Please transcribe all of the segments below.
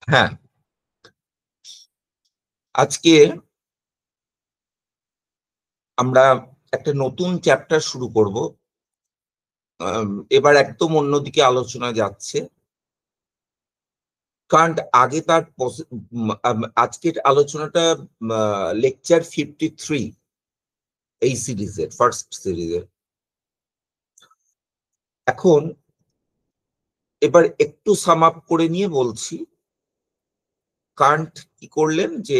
হ্যাঁ, আজকে আমরা একটা নতুন চ্যাপ্টার শুরু করব। এবার একদম অন্যদিকে আলোচনা যাচ্ছে। কারণ আগে তার আজকের আলোচনাটা লেকচার 53 এই সিরিজের ফার্স্ট সিরিজের। এখন এবার একটু সাম আপ করে নিয়ে বলছি। কান্ট কি করলেন যে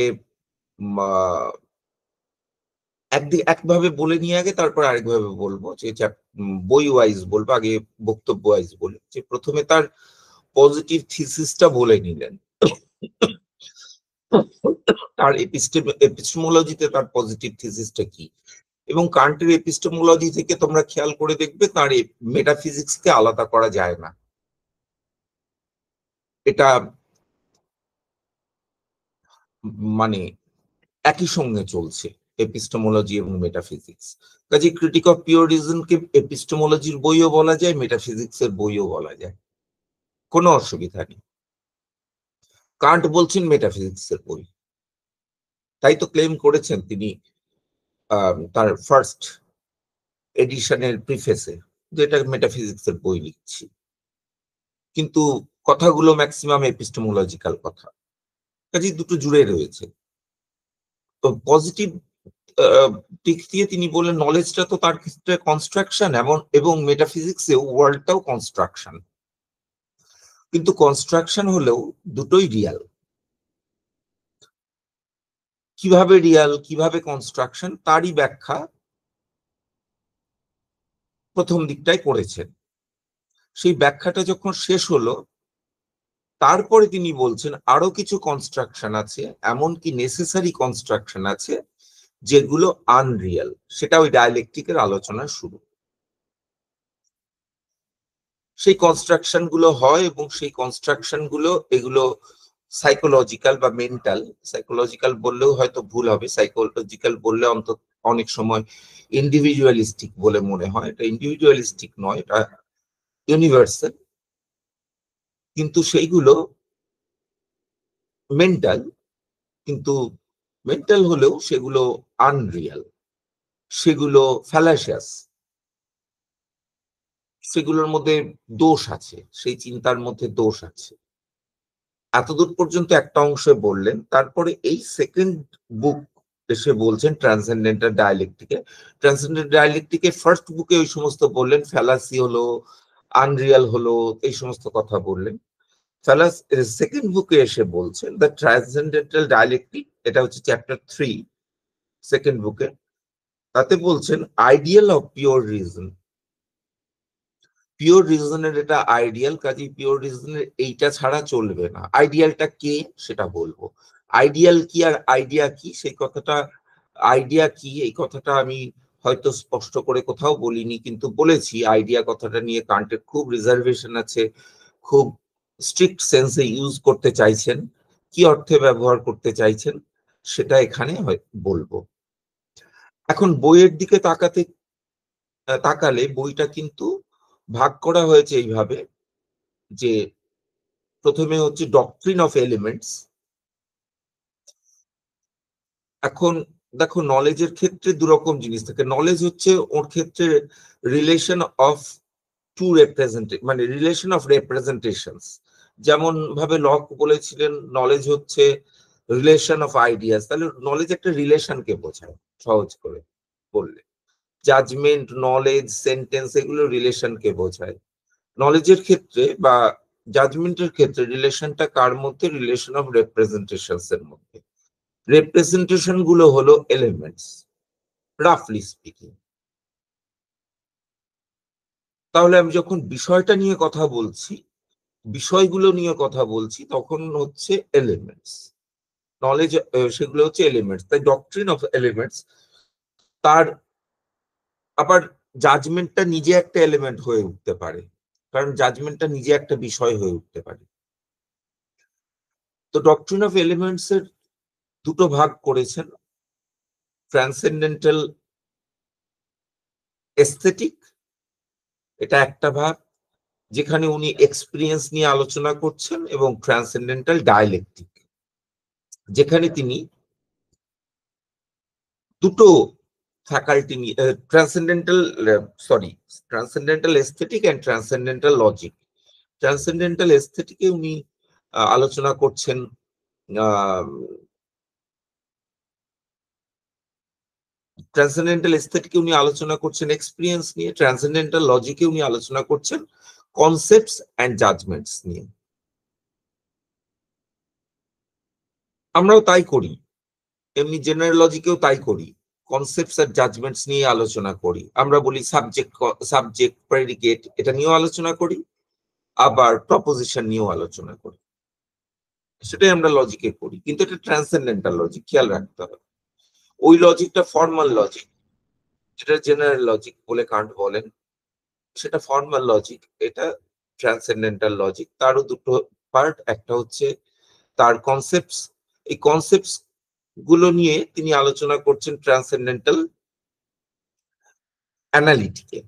একভাবে বলে নিয়ে আগে তারপর আরেকভাবে বলবো, যে বই ওয়াইজ বলবো, আগে বক্তব্য ওয়াইজ বলি। যে প্রথমে তার পজিটিভ থিসিসটা বলে নিলেন, তার এপিস্টেমোলজিতে তার পজিটিভ থিসিসটা কি, এবং কান্টের এপিস্টেমোলজি থেকে তোমরা খেয়াল করে দেখবে তার মেটাফিজিক্সকে আলাদা করা যায় না। এটা মানে একই সঙ্গে চলছে, এপিস্টেমোলজি এবং মেটাফিজিক্স। কাজে ক্রিটিক অফ পিওর রিজনকে এপিস্টেমোলজির বইও বলা যায়, মেটাফিজিক্সের বইও বলা যায়, কোনো অসুবিধা নেই। কান্ট বলছেন মেটাফিজিক্সের বই, তাই তো ক্লেম করেছেন তিনি তার ফার্স্ট এডিশনের প্রিফেসে, যে এটা মেটাফিজিক্সের বই লিখছি। কিন্তু কথাগুলো ম্যাক্সিমাম এপিস্টেমোলজিক্যাল কথা, কাজে দুটো জুড়ে রয়েছে। তো পজিটিভ দিক দিয়ে তিনি বললেন নলেজটা তো তার ক্ষেত্রে কনস্ট্রাকশন, এবং মেটাফিজিক্সে ওয়ার্ল্ডটাও কনস্ট্রাকশন। কিন্তু কনস্ট্রাকশন হলেও দুটোই রিয়াল। কিভাবে রিয়াল, কিভাবে কনস্ট্রাকশন, তারই ব্যাখ্যা প্রথম দিকটাই করেছেন। সেই ব্যাখ্যাটা যখন শেষ হলো, তারপরে তিনি বলছেন আরো কিছু কনস্ট্রাকশন আছে, এমনকি নেসেসারি কনস্ট্রাকশন আছে যেগুলো আনরিয়াল। সেটা ওই ডায়ালেকটিকের আলোচনা শুরু। সেই কনস্ট্রাকশন গুলো হয়, এবং সেই কনস্ট্রাকশন গুলো এগুলো সাইকোলজিক্যাল বা মেন্টাল। সাইকোলজিক্যাল বললেও হয়তো ভুল হবে, সাইকোলজিক্যাল বললে অন্তত অনেক সময় ইন্ডিভিজুয়ালিস্টিক বলে মনে হয়। এটা ইন্ডিভিজুয়ালিস্টিক নয়, এটা ইউনিভার্সাল, কিন্তু সেইগুলো মেন্টাল। কিন্তু মেন্টাল হলেও সেগুলো আনরিয়াল, সেগুলো ফ্যালাসিয়াস, সেগুলোর মধ্যে দোষ আছে, সেই চিন্তার মধ্যে দোষ আছে। এতদূর পর্যন্ত একটা অংশে বললেন। তারপরে এই সেকেন্ড বুক এসে বলছেন ট্রান্সেন্ডেন্টাল ডায়ালেকটিকে। ট্রান্সেন্ডেন্টাল ডায়ালেকটিকে ফার্স্ট বুকে ওই সমস্ত বললেন, ফ্যালাসি হলো, আনরিয়াল হলো, এই সমস্ত কথা বললেন। সেকেন্ড বুকে এসে বলছেন দ্য ট্রান্সেন্ডেন্টাল ডায়ালেকটিক, এটা হচ্ছে চ্যাপ্টার 3 সেকেন্ড বুকে। তাতে বলছেন ideal of pure reason. Pure রিজনের এটা আইডিয়াল, কাজে পিওর রিজনের এইটা ছাড়া চলবে না। আইডিয়ালটা কে সেটা বলবো। আইডিয়াল কি আর আইডিয়া কি সেই কথাটা, আইডিয়া কি এই কথাটা আমি হয়তো স্পষ্ট করে কোথাও বলিনি, কিন্তু বলেছি আইডিয়া কথাটা নিয়ে কান্টের খুব রিজার্ভেশন আছে, খুব স্ট্রিক্ট সেন্সে ইউজ করতে চাইছেন। কি অর্থে ব্যবহার করতে চাইছেন সেটা এখানে বলবো। এখন বইয়ের দিকে তাকালে বইটা কিন্তু ভাগ করা হয়েছে এইভাবে, যে প্রথমে হচ্ছে ডক্ট্রিন অফ এলিমেন্টস। এখন দেখো, নলেজের ক্ষেত্রে দুরকম জিনিস থাকে। নলেজ হচ্ছে ওর ক্ষেত্রে রিলেশন অফ টু মানে রিলেশন অফ রেপ্রেজেন্টেশনস। যেমন ভাবে লক বলেছিলেন নলেজ হচ্ছে রিলেশন অফ আইডিয়াস, তাহলে নলেজ একটা রিলেশনকে বোঝায় সহজ করে বললে। জাজমেন্ট, নলেজ, সেন্টেন্স, এগুলো রিলেশনকে বোঝায়। নলেজের ক্ষেত্রে বা জাজমেন্টের ক্ষেত্রে রিলেশনটা কার মধ্যে? রিলেশন অফ রেপ্রেজেন্টেশনস এর মধ্যে। রেপ্রেজেন্টেশন গুলো হলো এলিমেন্টস, রাফলি স্পিকিং। তাহলে আমি যখন বিষয়টা নিয়ে কথা বলছি, বিষয়গুলো নিয়ে কথা বলছি, তখন হচ্ছে এলিমেন্টস। নলেজ সেগুলো হচ্ছে এলিমেন্টস। তাই ডক্ট্রিন অফ এলিমেন্টস। তার আবার জাজমেন্টটা নিজে একটা এলিমেন্ট হয়ে উঠতে পারে, কারণ জাজমেন্টটা নিজে একটা বিষয় হয়ে উঠতে পারে। তো ডক্ট্রিন অফ এলিমেন্টস এর দুটো ভাগ করেছেন, ট্রান্সেন্ডেন্টাল এস্থেটিক, এটা একটা ভাগ, যেখানে উনি এক্সপিরিয়েন্স নিয়ে আলোচনা করছেন, এবং ট্রান্সেন্ডেন্টাল ডায়ালেকটিক, যেখানে তিনি দুটো ফ্যাকাল্টি নিয়ে transcendental aesthetic and transcendental logic. Transcendental এস্থেটিকে উনি আলোচনা করছেন এক্সপিরিয়েন্স নিয়ে, ট্রান্সেন্ডেন্টাল লজিকে উনি আলোচনা করছেন কনসেপ্টস অ্যান্ড জাজমেন্টস নিয়ে। আমরাও তাই করি, এমনি জেনারেল লজিকেও তাই করি, কনসেপ্টস আর জাজমেন্টস নিয়ে আলোচনা করি। আমরা বলি সাবজেক্ট প্রেডিকেট, এটা নিয়েও আলোচনা করি, আবার প্রপোজিশন নিয়েও আলোচনা করি। সেটাই আমরা লজিকে করি, কিন্তু এটা ট্রান্সেন্ডেন্টাল লজিক, খেয়াল রাখতে হবে। ওই লজিকটা ফর্মাল লজিক, যেটা জেনারেল লজিক বলে কান্ট বলেন, সেটা ফর্মাল লজিক, এটা ট্রান্সেন্ডেন্টাল লজিক। তারও দুটো পার্ট, একটা হচ্ছে তার কনসেপ্টস, এই কনসেপ্টস গুলো নিয়ে তিনি আলোচনা করছেন ট্রান্সেন্ডেন্টাল অ্যানালিটিকে।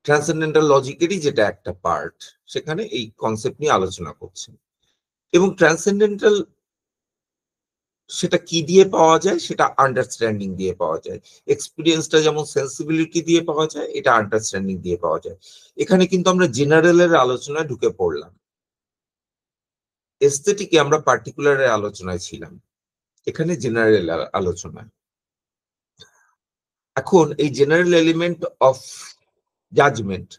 ট্রান্সেন্ডেন্টাল লজিকেরই যেটা একটা পার্ট, সেখানে এই কনসেপ্ট নিয়ে আলোচনা করছেন। এবং ট্রান্সেন্ডেন্টাল সেটা কি দিয়ে পাওয়া যায়? সেটা আন্ডারস্ট্যান্ডিং দিয়ে পাওয়া যায়। এক্সপিরিয়েন্সটা যেমন সেন্সিবিলিটি দিয়ে পাওয়া যায়, এটা আন্ডারস্ট্যান্ডিং দিয়ে পাওয়া যায়। এখানে কিন্তু আমরা জেনারেলের আলোচনায় ঢুকে পড়লাম, এস্থেটিকে আমরা পার্টিকুলারের আলোচনায় ছিলাম, এখানে জেনারেল আলোচনা। এখন এই জেনারেল এলিমেন্ট অফ জাজমেন্ট,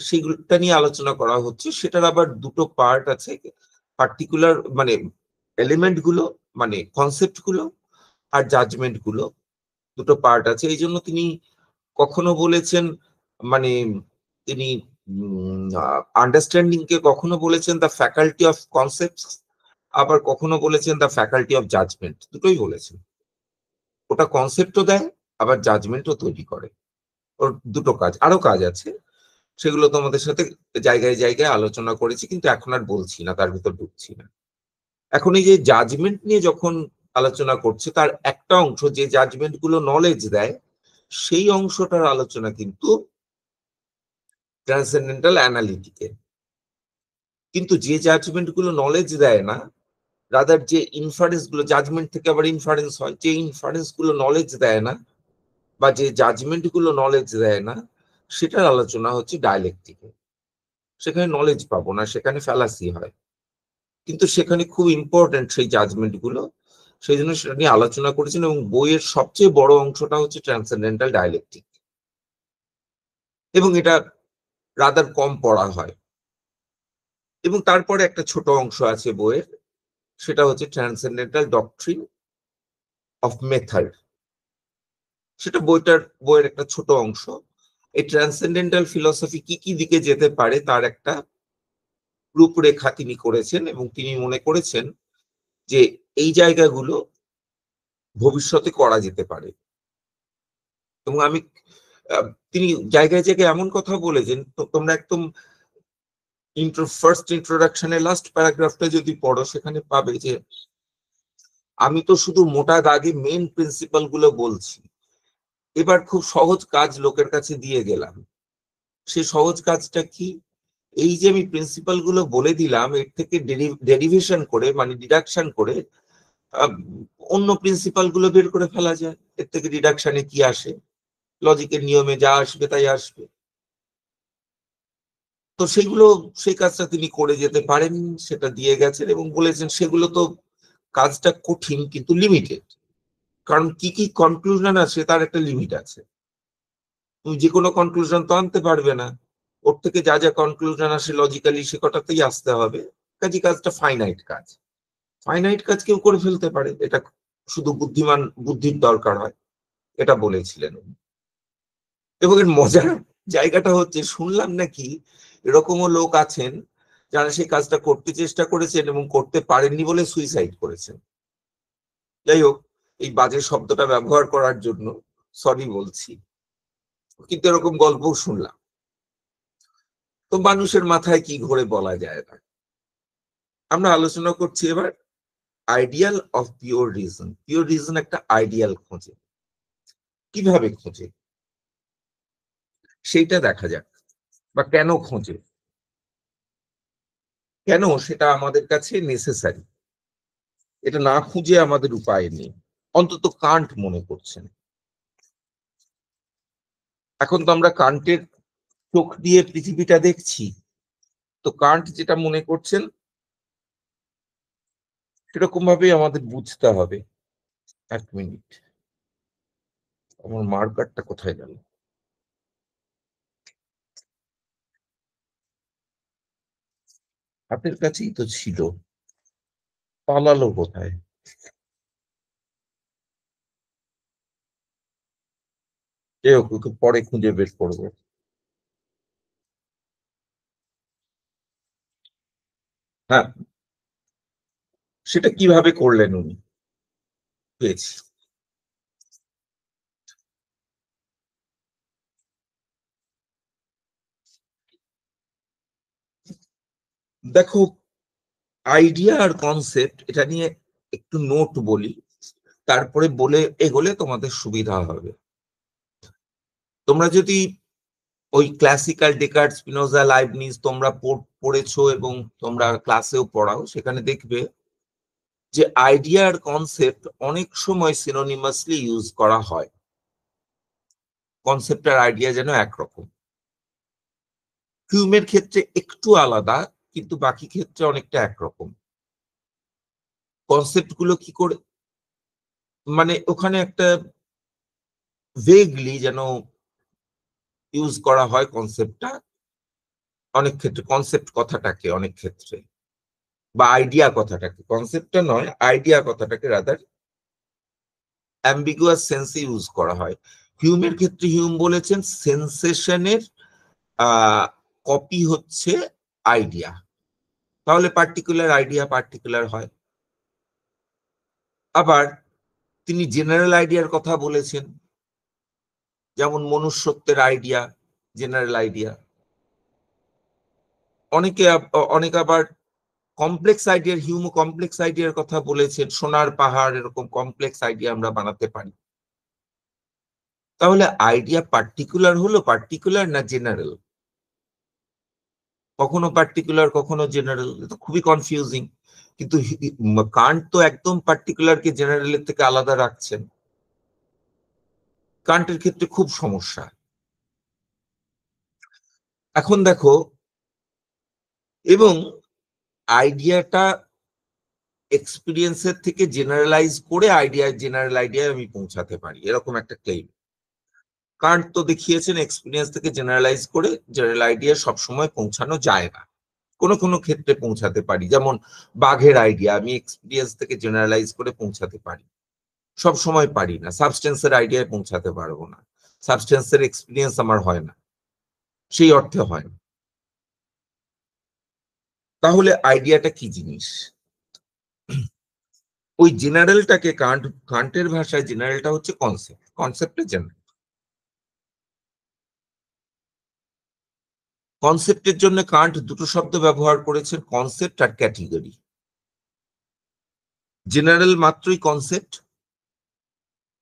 সেইগুলোটা নিয়ে আলোচনা করা হচ্ছে। সেটার আবার দুটো পার্ট আছে, পার্টিকুলার মানে এলিমেন্ট গুলো, মানে কনসেপ্ট গুলো, আর জাজমেন্ট গুলো, দুটো পার্ট আছে। এই জন্য তিনি কখনো বলেছেন, মানে তিনি আন্ডারস্ট্যান্ডিং কে কখনো বলেছেন দ্য ফ্যাকাল্টি অফ কনসেপ্ট, আবার কখনো বলেছেন দ্য ফ্যাকাল্টি অফ জাজমেন্ট, দুটোই বলেছেন। ওটা কনসেপ্টও দেয়, আবার জাজমেন্টও তৈরি করে। ওর দুটো কাজ, আরো কাজ আছে, সেগুলো তোমাদের সাথে জায়গায় জায়গায় আলোচনা করেছি, কিন্তু এখন আর বলছি না, তার ভিতর ঢুকছি না। এখন এই যে জাজমেন্ট নিয়ে যখন আলোচনা করছে, তার একটা অংশ যে জাজমেন্ট গুলো নলেজ দেয়, সেই অংশটার আলোচনা কিন্তু ট্রান্সেন্ডেন্টাল অ্যানালিটিকে। কিন্তু যে জাজমেন্ট গুলো নলেজ দেয় না, রাদার যে ইনফারেন্স গুলো, জাজমেন্ট থেকে আবার ইনফারেন্স হয়, যে ইনফারেন্স গুলো নলেজ দেয় না, বা যে জাজমেন্ট গুলো নলেজ দেয় না, সেটার আলোচনা হচ্ছে ডায়ালেকটিকে। সেখানে নলেজ পাবো না, সেখানে ফ্যালাসি হয়, কিন্তু সেখানে খুব ইম্পর্টেন্ট সেই জাজমেন্ট গুলো, সেই জন্য সেটা নিয়ে আলোচনা করেছেন। এবং বইয়ের সবচেয়ে বড় অংশটা হচ্ছে ট্রান্সেন্ডেন্টাল ডায়ালেকটিক, এবং এটা রাদার কম পড়া হয়। এবং তারপরে একটা ছোট অংশ আছে বইয়ের, সেটা হচ্ছে ট্রান্সেন্ডেন্টাল ডক্ট্রিন অফ মেথড। সেটা বইয়ের একটা ছোট অংশ। এই ট্রান্সেন্ডেন্টাল ফিলসফি কি কি দিকে যেতে পারে তার একটা রূপরেখা তিনি করেছেন, এবং তিনি মনে করেছেন যে এই জায়গাগুলো ভবিষ্যতে করা যেতে পারে। এবং তিনি জায়গায় জায়গায় এমন কথা বলেছেন, তোমরা একদম ফার্স্ট ইন্ট্রোডাকশনের লাস্ট প্যারাগ্রাফটা যদি পড়ো, সেখানে পাবে যে আমি তো শুধু মোটা দাগে মেইন প্রিন্সিপাল গুলো বলছি, এবার খুব সহজ কাজ লোকের কাছে দিয়ে গেলাম। সেই সহজ কাজটা কি? এই যে আমি প্রিন্সিপাল গুলো বলে দিলাম, এর থেকে ডেরিভেশন করে, মানে ডিডাকশন করে অন্য প্রিন্সিপাল গুলো বের করে ফেলা যায়। এর থেকে ডিডাকশনে কি আসে? লজিকের নিয়মে যা আসবে তাই আসবে। তো সেই কাজটা তিনি করে যেতে পারেন, সেটা দিয়ে গেছেন, এবং বলেছেন সেগুলো তো কাজটা কঠিন কিন্তু লিমিটেড। কারণ কি কি কনক্লুশন আছে তার একটা লিমিট আছে, তুমি যে কোনো কনক্লুশন তো আনতে পারবে না। ওর থেকে যা যা কনক্লুশন আসে লজিক্যালি, সে কটাতেই আসতে হবে। কাজে কাজটা ফাইনাইট কাজ, ফাইনাইট কাজ কেউ করে ফেলতে পারে, এটা শুধু বুদ্ধির দরকার হয়, এটা বলেছিলেন। এবং এর মজার জায়গাটা হচ্ছে, শুনলাম নাকি এরকমও লোক আছেন যারা সেই কাজটা করতে চেষ্টা করেছেন এবং করতে পারেননি বলে সুইসাইড করেছেন। যাই হোক, এই বাজে শব্দটা ব্যবহার করার জন্য সরি বলছি, কিন্তু এরকম গল্পও শুনলাম। তো মানুষের মাথায় কি ঘোরে বলা যায় না। আমরা আলোচনা করছি এবার ideal of pure reason. Pure reason একটা আইডিয়াল খোঁজে, কিভাবে খোঁজে সেইটা দেখা যাক। বা কেন খোঁজে, কেন সেটা আমাদের কাছে নেসেসারি, এটা না খুঁজে আমাদের উপায় নেই, অন্তত কান্ট মনে করছেন। এখন তো আমরা কান্টের চোখ দিয়ে পৃথিবীটা দেখছি, তো কান্ট যেটা মনে করছেন সেরকম ভাবেই আমাদের বুঝতে হবে। এক মিনিট, আমার মার্কারটা কোথায় গেল? হাতের কাছেই তো ছিল, পালালো কোথায়? যাই হোক, ওকে পরে খুঁজে বের করবো। হ্যাঁ, সেটা কিভাবে করলেন উনি? পেয়েছি। দেখো, আইডিয়া আর কনসেপ্ট এটা নিয়ে একটু নোট বলি, তারপরে বলে এগোলে তোমাদের সুবিধা হবে। তোমরা যদি ওই ক্লাসিক্যাল ডেকার্ট, স্পিনোজা, লাইবনিজ তোমরা পড়েছো এবং তোমরা ক্লাসেও পড়াও, সেখানে দেখবে যে আইডিয়া আর কনসেপ্ট অনেক সময় সিনোনিমাসলি ইউজ করা হয়। কনসেপ্ট আর আইডিয়া যেন একরকম। হিউমের ক্ষেত্রে একটু আলাদা, কিন্তু বাকি ক্ষেত্রে অনেকটা একরকম। কনসেপ্ট গুলো কি করে, মানে ওখানে একটা ভেগলি যেন ইউজ করা হয় কনসেপ্টটা, অনেক ক্ষেত্রে কনসেপ্ট কথাটাকে, অনেক ক্ষেত্রে বা আইডিয়া কথাটাকে, কনসেপ্টটা নয় আইডিয়া কথাটাকে রাদার অ্যাম্বিগুয়াস সেন্সে ইউজ করা হয়। হিউমের ক্ষেত্রে হিউম বলেছেন সেন্সেশনের কপি হচ্ছে আইডিয়া, তাহলে পার্টিকুলার আইডিয়া পার্টিকুলার হয়। আবার তিনি জেনারেল আইডিয়ার কথা বলেছেন, যেমন মনুষ্যত্বের আইডিয়া জেনারেল আইডিয়া। অনেকে অনেক আবার কমপ্লেক্স আইডিয়ার, হিউমো কমপ্লেক্স আইডিয়ার কথা বলেছেন, সোনার পাহাড় এরকম কমপ্লেক্স আইডিয়া আমরা বানাতে পারি। তাহলে আইডিয়া পার্টিকুলার হলো পার্টিকুলার না জেনারেল? কখনো পার্টিকুলার কখনো জেনারেল, এটা খুবই কনফিউজিং। কিন্তু কান্ট তো একদম পার্টিকুলারকে জেনারেলের থেকে আলাদা রাখছেন। কান্টের ক্ষেত্রে খুব সমস্যা। এখন দেখো, এবং আইডিয়াটা এক্সপিরিয়েন্সের থেকে জেনারেলাইজ করে আইডিয়া, জেনারেল আইডিয়ায় আমি পৌঁছাতে পারি, এরকম একটা ক্লেম। কান্ট তো দেখিয়েছেন এক্সপিরিয়েন্স থেকে জেনারেলাইজ করে জেনারেল আইডিয়া সবসময় পৌঁছানো যায় না, কোনো কোনো ক্ষেত্রে পৌঁছাতে পারি। যেমন বাঘের আইডিয়া আমি এক্সপিরিয়েন্স থেকে জেনারেলাইজ করে পৌঁছাতে পারি, সব সময় পারি না। সাবস্টেন্সের আইডিয়ায় পৌঁছাতে পারবো না, সাবস্টেন্সের এক্সপিরিয়েন্স আমার হয় না, সেই অর্থে হয় না। তাহলে আইডিয়াটা কি জিনিস? ওই জেনারেলটাকে কান্টের ভাষায় জেনারেলটা হচ্ছে কনসেপ্ট, কনসেপ্টের জেনারেল। কনসেপ্টের জন্য কান্ট দুটো শব্দ ব্যবহার করেছেন, কনসেপ্ট আর ক্যাটেগরি। জেনারেল মাত্রই কনসেপ্ট,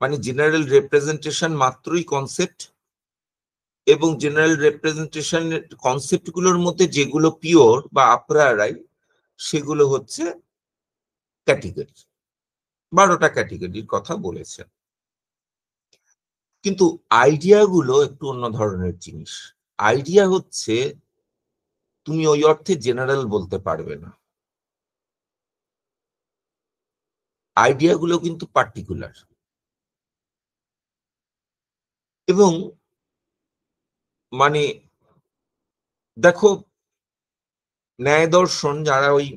মানে জেনারেল রিপ্রেজেন্টেশন মাত্রই কনসেপ্ট, এবং জেনারেল রিপ্রেজেন্টেশন কনসেপ্ট গুলোর মধ্যে যেগুলো পিওর বা আপ্রায়ারাই সেগুলো হচ্ছে ক্যাটেগরি। 12টা ক্যাটেগরির কথা বলেছেন। কিন্তু আইডিয়া গুলো একটু অন্য ধরনের জিনিস। আইডিয়া হচ্ছে তুমি ওই অর্থে জেনারেল বলতে পারবে না, আইডিয়া গুলো কিন্তু পার্টিকুলার। এবং মানে দেখো, ন্যায় দর্শন যারা ওই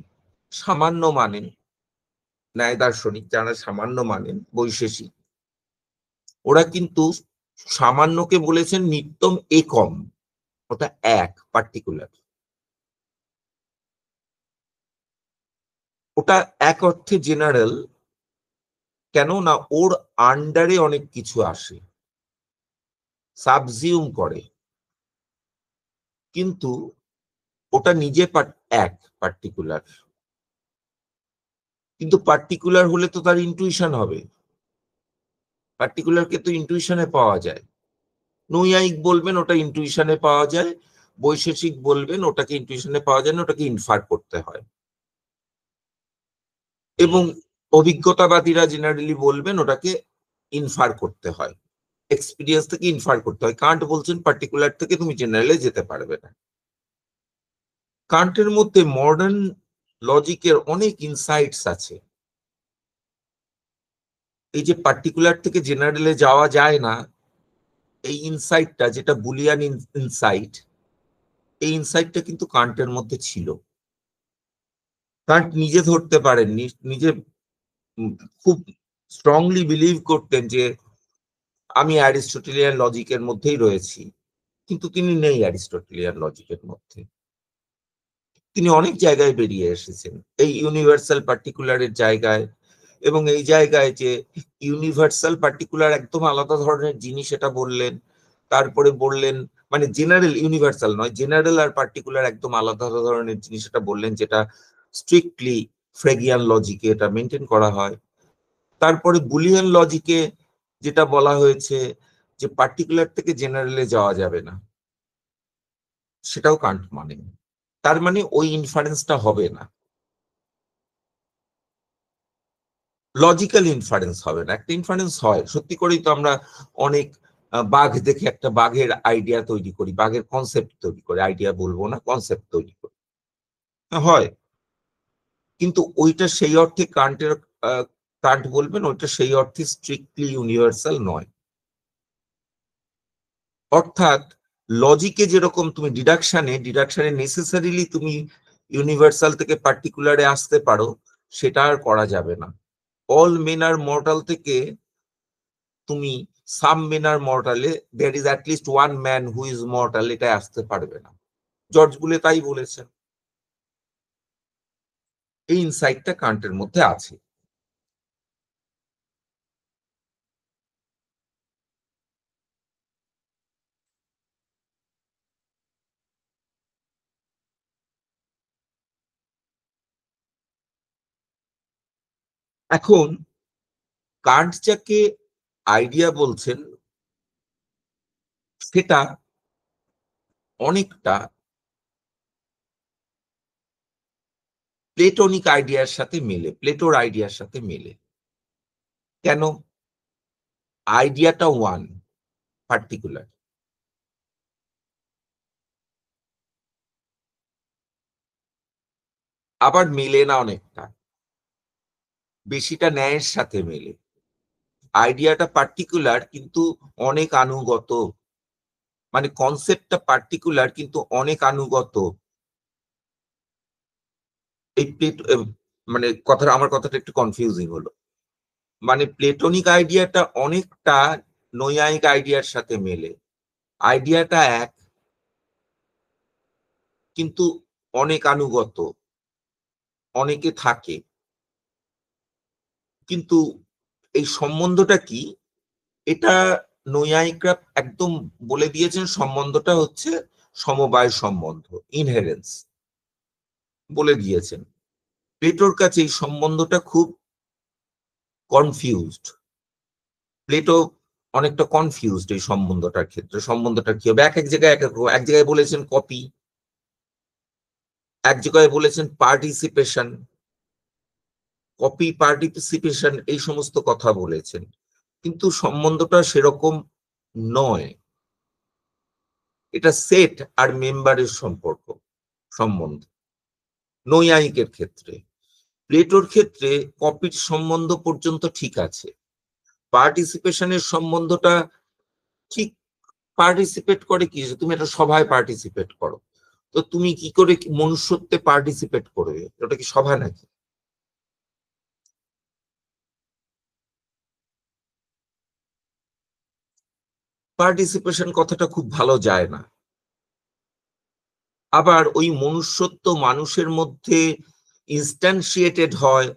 সামান্য মানেন, ন্যায় দার্শনিক যারা সামান্য মানেন, বৈশেষিক, ওরা কিন্তু সামান্যকে বলেছেন নিত্যম একম, ওটা এক পার্টিকুলার। ওটা এক অর্থে জেনারেল, কেন না ওর আন্ডারে অনেক কিছু আসে, সাবজিউম করে, কিন্তু ওটা নিজে এক পার্টিকুলার। কিন্তু পার্টিকুলার হলে তো তার ইন্টুইশন হবে, পার্টিকুলারকে তো ইন্টুইশনে পাওয়া যায়। নৈয়ায়িক বলবেন ওটা ইন্টুইশনে পাওয়া যায়, বৈশেষিক বলবেন, ওটাকে ইনটুইশনে পাওয়া যায় না, ওটাকে ইনফার করতে হয়। এবং অভিজ্ঞতাবাদীরা জেনারেলি বলবেন ওটাকে ইনফার করতে হয়, এক্সপিরিয়েন্স থেকে ইনফার করতে হয়। কান্ট বলছেন পার্টিকুলার থেকে তুমি জেনারেলে যেতে পারবে না। কান্টের মধ্যে মডার্ন লজিকের অনেক ইনসাইটস আছে। এই যে পার্টিকুলার থেকে জেনারেলে যাওয়া যায় না, এই ইনসাইটটা যেটা বুলিয়ান ইনসাইট, এই ইনসাইটটা কিন্তু কান্টের মধ্যে ছিল। কান্ট নিজে ধরতে পারেননি, নিজে খুব স্ট্রংলি বিলিভ করতেন যে আমি অ্যারিস্টটেলিয়ান লজিকের মধ্যেই রয়েছি, কিন্তু তিনি নেই অ্যারিস্টটেলিয়ান লজিকের মধ্যে। তিনি অনেক জায়গায় বেরিয়ে এসেছেন, এই ইউনিভার্সাল পার্টিকুলারের জায়গায়, এবং এই জায়গায় যে ইউনিভার্সাল পার্টিকুলার একদম আলাদা ধরনের জিনিস এটা বললেন। তারপরে বললেন মানে জেনারেল ইউনিভার্সাল নয়, জেনারেল আর পার্টিকুলার একদম আলাদা ধরনের জিনিস এটা বললেন, যেটা স্ট্রিক্টলি ফ্রেগিয়ান লজিকে এটা মেনটেন করা হয়। তারপরে বুলিয়ান লজিকে যেটা বলা হয়েছে যে পার্টিকুলার থেকে জেনারেলে যাওয়া যাবে না, সেটাও কান্ট মানেন। তার মানে ওই ইনফারেন্সটা হবে না, লজিক্যাল ইনফারেন্স হবে না। একটা ইনফারেন্স হয়, সত্যি করেই তো আমরা অনেক বাঘ দেখে একটা বাঘের আইডিয়া তৈরি করি, বাঘের কনসেপ্ট তৈরি করি, আইডিয়া বলবো না, কনসেপ্ট তৈরি করি, হয়। কিন্তু ওইটা সেই অর্থে কান্টের, কান্ট বলবেন ওইটা সেই অর্থে স্ট্রিক্টলি ইউনিভার্সাল নয়। অর্থাৎ লজিকে যেরকম তুমি ডিডাকশনে নেসেসারিলি তুমি ইউনিভার্সাল থেকে পার্টিকুলারে আসতে পারো, সেটা আর করা যাবে না। অল মেন আর মর্টাল থেকে তুমি সাম মেন আর মর্টালে there is at least one man who is mortal, এটা আসতে পারবে না। জর্জ বুলে তাই বলেছেন। এই ইনসাইটটা কান্টের মধ্যে আছে। এখন কান্ট যাকে আইডিয়া বলছেন, সেটা অনেকটা প্লেটোনিক আইডিয়ার সাথে মেলে, প্লেটোর আইডিয়ার সাথে মেলে। কেন? আইডিয়াটা ওয়ান, পার্টিকুলার। আবার মেলে না অনেকটা, বেশিটা ন্যায়ের সাথে মেলে। আইডিয়াটা পার্টিকুলার কিন্তু অনেক আনুগত, মানে কনসেপ্টটা পার্টিকুলার কিন্তু অনেক আনুগত। এই মানে আমার কথাটা একটু কনফিউজিং হলো। মানে প্লেটোনিক আইডিয়াটা অনেকটা নৈয়ায়িক আইডিয়ার সাথে মেলে। আইডিয়াটা এক কিন্তু অনেক আনুগত, অনেকে থাকে। কিন্তু এই সম্বন্ধটা কি, এটা নৈয়ায়িকরা একদম বলে দিয়েছেন, সম্বন্ধটা হচ্ছে সমবায় সম্বন্ধ, ইনহেরেন্স বলে দিয়েছেন। প্লেটোর কাছে এই সম্বন্ধটা খুব কনফিউজড। প্লেটো অনেকটা কনফিউজড এই সম্বন্ধটার ক্ষেত্রে। সম্বন্ধটা কি হবে, এক এক জায়গায় এক জায়গায় বলেছেন কপি, এক জায়গায় বলেছেন পার্টিসিপেশন, কপি পার্টিসিপেশন, এই সমস্ত কথা বলেছেন। কিন্তু সম্বন্ধটা সেরকম নয়, এটা সেট আর মেম্বারের সম্পর্ক, সম্বন্ধ নৈয়ায়িকের ক্ষেত্রে। প্লেটোর ক্ষেত্রে কপির সম্বন্ধ পর্যন্ত ঠিক আছে, পার্টিসিপেশনের সম্বন্ধটা ঠিক। পার্টিসিপেট করে কি, তুমি একটা সভায় পার্টিসিপেট করো, তো তুমি কি করে মনুষ্যত্বে পার্টিসিপেট করবে? ওটা কি সভা নাকি? পার্টিসিপেশন কথাটা খুব ভালো যায় না। আবার ওই মনুষ্যত্ব মানুষের মধ্যে ইনস্ট্যান্সিয়েটেড হয়,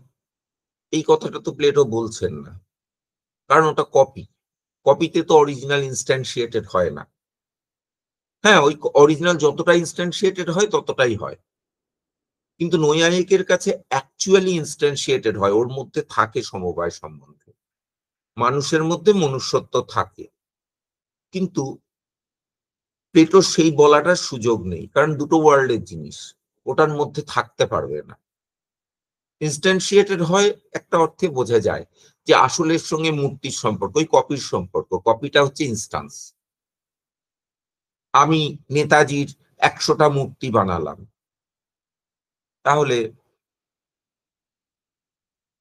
এই কথাটা তো প্লেটো বলছেন না, কারণ ওটা কপি। কপিতে তো অরিজিনাল ইনস্ট্যান্সিয়েটেড হয় না। হ্যাঁ, ওই অরিজিনাল যতটা ইনস্ট্যান্সিয়েটেড হয় ততটাই হয়, কিন্তু নৈয়ায়িকের কাছে অ্যাকচুয়ালি ইনস্ট্যান্সিয়েটেড হয়, ওর মধ্যে থাকে সমবায় সম্বন্ধে, মানুষের মধ্যে মনুষ্যত্ব থাকে। কিন্তু প্লেটোর সেই বলাটার সুযোগ নেই, কারণ দুটো ওয়ার্ল্ডের জিনিস, ওটার মধ্যে থাকতে পারবে না। ইনস্ট্যান্সিয়েটেড হয় একটা অর্থে বোঝা যায় যে আসলের সঙ্গে মূর্তির সম্পর্ক, ওই কপির সম্পর্ক, কপিটা হচ্ছে ইনস্টান্স। আমি নেতাজির 100টা মূর্তি বানালাম, তাহলে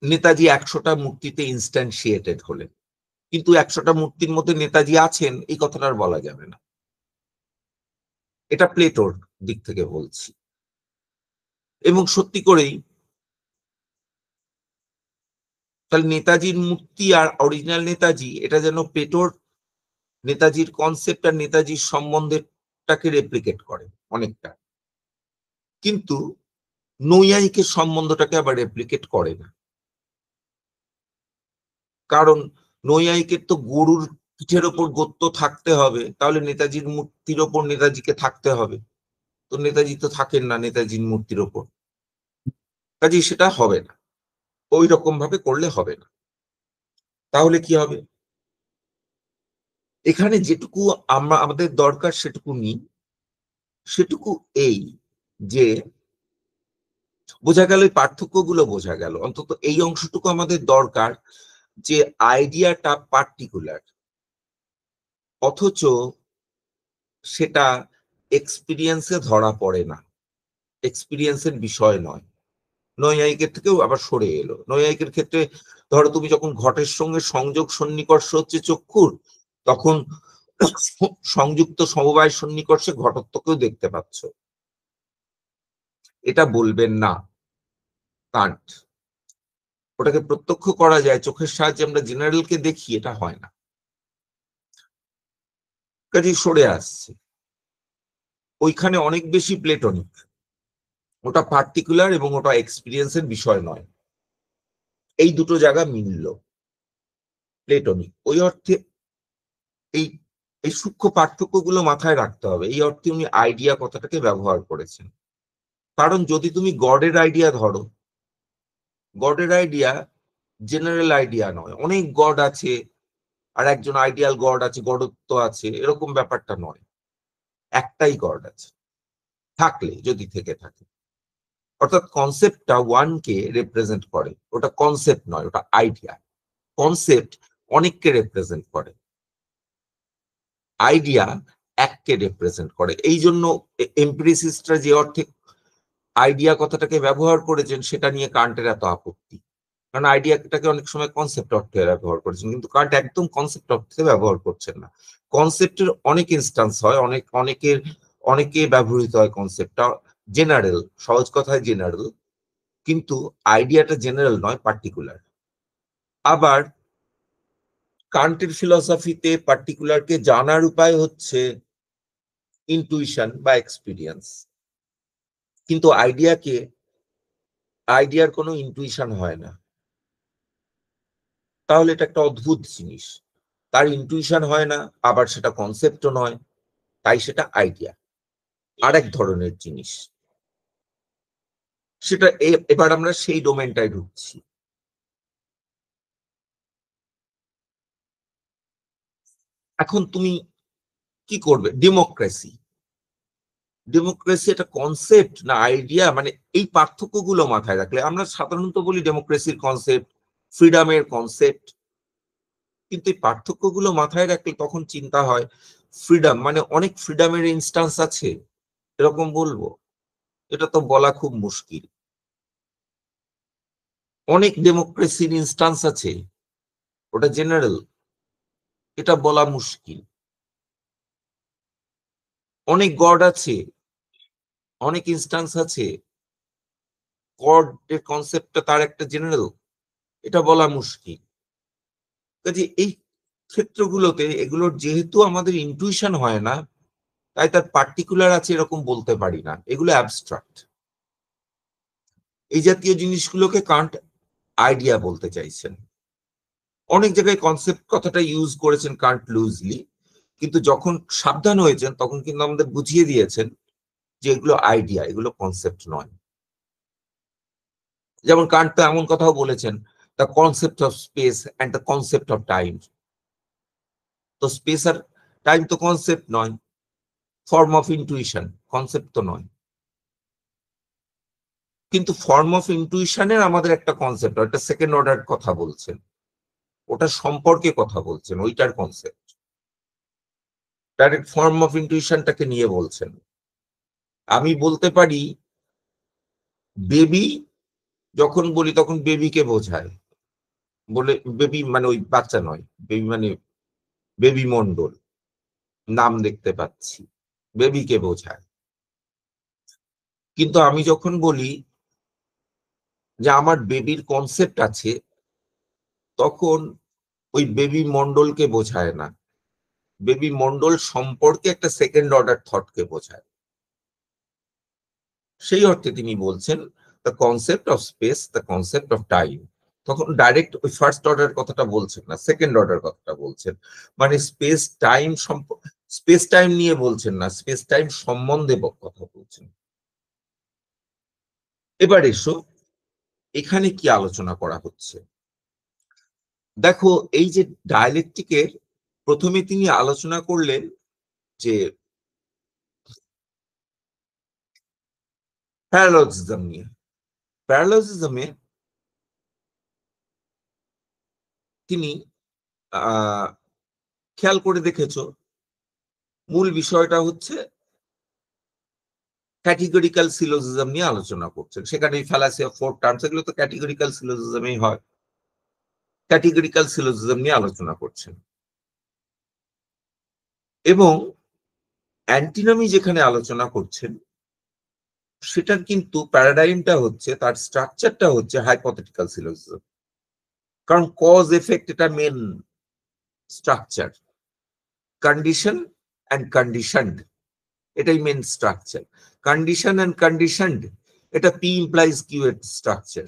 নেতাজি 100টা মূর্তিতে ইনস্ট্যান্সিয়েটেড হলেন, কিন্তু 100টা মূর্তির মধ্যে নেতাজি আছেন এই কথাটা আর বলা যাবে না। এটা প্লেটোর দিক থেকে বলছি। এবং সত্যি করেই তাহলে নেতাজির মূর্তি আর অরিজিনাল নেতাজি, এটা যেন প্লেটোর নেতাজির কনসেপ্ট আর নেতাজির সম্বন্ধেটাকে রেপ্লিকেট করে অনেকটা, কিন্তু নৈয়ায়িকের সম্বন্ধটাকে আবার রেপ্লিকেট করে না। কারণ নৈয়ায়িকের তো গরুর পিঠের ওপর গর্ত থাকতে হবে, তাহলে নেতাজির মূর্তির ওপর নেতাজিকে থাকতে হবে, তো নেতাজি তো থাকেন না নেতাজির মূর্তির ওপর, কাজেই সেটা হবে না, ওই রকম ভাবে করলে হবে না। তাহলে কি হবে? এখানে যেটুকু আমাদের দরকার সেটুকু নিই, সেটুকু এই যে বোঝা গেল, এই পার্থক্যগুলো বোঝা গেল, অন্তত এই অংশটুকু আমাদের দরকার যে আইডিয়াটা পার্টিকুলার, অথচ সেটা এক্সপিরিয়েন্সে ধরা পড়ে না, এক্সপিরিয়েন্সের বিষয় নয়। নৈয়ায়িকের থেকেও আবার সরে এলো। নৈয়ায়িকের ক্ষেত্রে ধরো তুমি যখন ঘটের সঙ্গে সংযোগ সন্নিকর্ষ হচ্ছে চক্ষুর, তখন সংযুক্ত সমবায় সন্নিকর্ষে ঘটত্বকেও দেখতে পাচ্ছ, এটা বলবেন না কান্ট। ওটাকে প্রত্যক্ষ করা যায় চোখের সাহায্যে, আমরা জেনারেলকে দেখি, এটা হয় না, কাজে সরে আসছে। ওইখানে অনেক বেশি প্লেটনিক, ওটা পার্টিকুলার এবং ওটা এক্সপিরিয়েন্সের বিষয় নয়, এই দুটো জায়গা মিলল, প্লেটনিক। ওই অর্থে এই এই সূক্ষ্ম পার্থক্যগুলো মাথায় রাখতে হবে, এই অর্থে উনি আইডিয়া কথাটাকে ব্যবহার করেছেন। কারণ যদি তুমি গডের আইডিয়া ধরো, গডের আইডিয়া জেনারেল আইডিয়া নয়, অনেক গড আছে আর একজন আইডিয়াল গড আছে, গডত্ব আছে, এরকম ব্যাপারটা নয়, একটাই গড আছে, থাকলে যদি থেকে থাকে, অর্থাৎ কনসেপ্টটা ওয়ানকে রিপ্রেজেন্ট করে, ওটা কনসেপ্ট নয়, ওটা আইডিয়া। কনসেপ্ট অনেককে রিপ্রেজেন্ট করে, আইডিয়া এককে রিপ্রেজেন্ট করে। এই জন্য এমপিরিসিস্টরা যে অর্থে আইডিয়া কথাটাকে ব্যবহার করেছেন সেটা নিয়ে কান্টের এত আপত্তি, কারণ আইডিয়াটাকে অনেক সময় কনসেপ্ট অর্থে ব্যবহার করেছেন, কিন্তু কান্ট একদম কনসেপ্ট অর্থে ব্যবহার করছেন না। কনসেপ্টের অনেক ইনস্টান্স হয়, অনেকে ব্যবহৃত হয় কনসেপ্টটা, জেনারেল, সহজ কথায় জেনারেল, কিন্তু আইডিয়াটা জেনারেল নয়, পার্টিকুলার। আবার কান্টের ফিলসফিতে পার্টিকুলারকে জানার উপায় হচ্ছে ইনটুইশন বা এক্সপিরিয়েন্স, কিন্তু আইডিয়ার কোনো ইনটুইশন হয় না। তাহলে এটা একটা অদ্ভুত জিনিস, তার ইনটুইশন হয় না, আবার সেটা কনসেপ্টও নয়, তাই সেটা আইডিয়া, আরেক ধরনের জিনিস। সেটা এবার আমরা সেই ডোমেনটায় ঢুকছি। এখন তুমি কি করবে? ডেমোক্রেসি এটা কনসেপ্ট না আইডিয়া, মানে এই পার্থক্যগুলো মাথায় রাখলে, আমরা সাধারণত বলি ডেমোক্রেসির কনসেপ্ট, ফ্রিডমের কনসেপ্ট, কিন্তু এই পার্থক্যগুলো মাথায় রাখলে তখন চিন্তা হয় ফ্রিডম মানে অনেক ফ্রিডমের ইনস্টান্স আছে এরকম বলবো, এটা তো বলা খুব মুশকিল। অনেক ডেমোক্রেসির ইনস্টান্স আছে, ওটা জেনারেল, এটা বলা মুশকিল। অনেক গড আছে, অনেক ইনস্টান্স আছে, গড এর কনসেপ্টটা তার একটা জেনারেল, এটা বলা মুশকিল। কাজে এই ক্ষেত্রগুলোতে এগুলোর যেহেতু আমাদের ইনটুইশন হয় না, তাই তার পার্টিকুলার আছে এরকম বলতে পারি না, এগুলো অ্যাবস্ট্রাক্ট। এই জাতীয় জিনিসগুলোকে কান্ট আইডিয়া বলতে চাইছেন। অনেক জায়গায় কনসেপ্ট কথাটা ইউজ করেছেন কান্ট লুজলি, কিন্তু যখন সাবধান হয়েছেন তখন কিন্তু আমাদের বুঝিয়ে দিয়েছেন যে এগুলো আইডিয়া, এগুলো কনসেপ্ট নয়। যেমন কান্ট তো এমন কথাও বলেছেন, the concept of speech and the concept of time. তো স্পেস আর টাইম তো কনসেপ্ট নয়, ফর্ম অফ ইন্টুইশন, কনসেপ্ট তো নয়। কিন্তু ফর্ম অফ ইন্টুইশনের আমাদের একটা কনসেপ্ট, একটা সেকেন্ড অর্ডার কথা বলছেন, ওটা সম্পর্কে কথা বলছেন, ওইটার কনসেপ্ট। ডাইরেক্ট ফর্ম অফ ইন্টুইশনটাকে নিয়ে বলছেন। আমি বলতে পারি বেবি, যখন বলি তখন বেবিকে বোঝায়, বলে বেবি মানে ওই বাচ্চা নয়, বেবি মানে বেবি মন্ডল, নাম দেখতে পাচ্ছি, বেবিকে বোঝায়। কিন্তু আমি যখন বলি যে আমার বেবির কনসেপ্ট আছে, তখন ওই বেবি মন্ডলকে বোঝায় না, বেবি মন্ডল সম্পর্কে একটা সেকেন্ড অর্ডার থটকে বোঝায়। সেই অর্থে তিনি বলছেন the concept of speech, the concept of time. তখন ডাইরেক্ট ওই ফার্স্ট অর্ডার কথাটা বলছেন না, সেকেন্ড অর্ডার কথাটা বলছেন। মানে স্পেস টাইম নিয়ে বলছেন না, স্পেস টাইম সম্বন্ধে কথা বলছেন। এবার এসো এখানে কি আলোচনা করা হচ্ছে। দেখো, এই যে ডায়ালেকটিকের প্রথমে তিনি আলোচনা করলেন যে প্যারালজিজম নিয়ে। প্যারালজিজমে তিনি খেয়াল করে দেখেছো, মূল বিষয়টা হচ্ছে ক্যাটেগরিক্যাল সিলোজিজম নিয়ে আলোচনা করছেন। সেখানে ফ্যালাসি অফ ফোর টার্মস, এগুলো তো ক্যাটেগরিক্যাল সিলোজিজমই হয়। ক্যাটেগরিক্যাল সিলোজিজম নিয়ে আলোচনা করছেন, এবং অ্যান্টিনমি যেখানে আলোচনা করছেন সেটার কিন্তু প্যারাডাইমটা হচ্ছে, তার স্ট্রাকচারটা হচ্ছে হাইপোথেটিক্যাল সিলোজিজম। কারণ কজ এফেক্ট এটা main structure, condition and conditioned এটাই main structure. Condition and conditioned এটা পি ইমপ্লাইজ কিউ এর স্ট্রাকচার।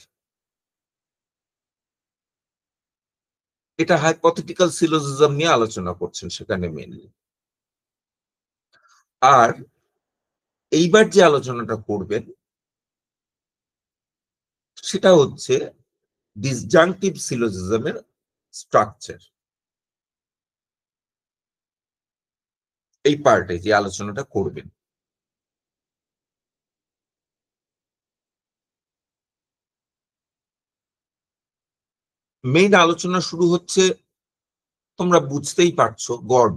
এটা হাইপোথেটিক্যাল সিলোজিজম নিয়ে আলোচনা করছেন সেখানে মেনলি। আর এইবার যে আলোচনাটা করবেন সেটা হচ্ছে ডিসজাংটিভ সিলোজিজমের স্ট্রাকচার। এই পার্টে যে আলোচনাটা করবেন, মেইন আলোচনা শুরু হচ্ছে, তোমরা বুঝতেই পারছো, গড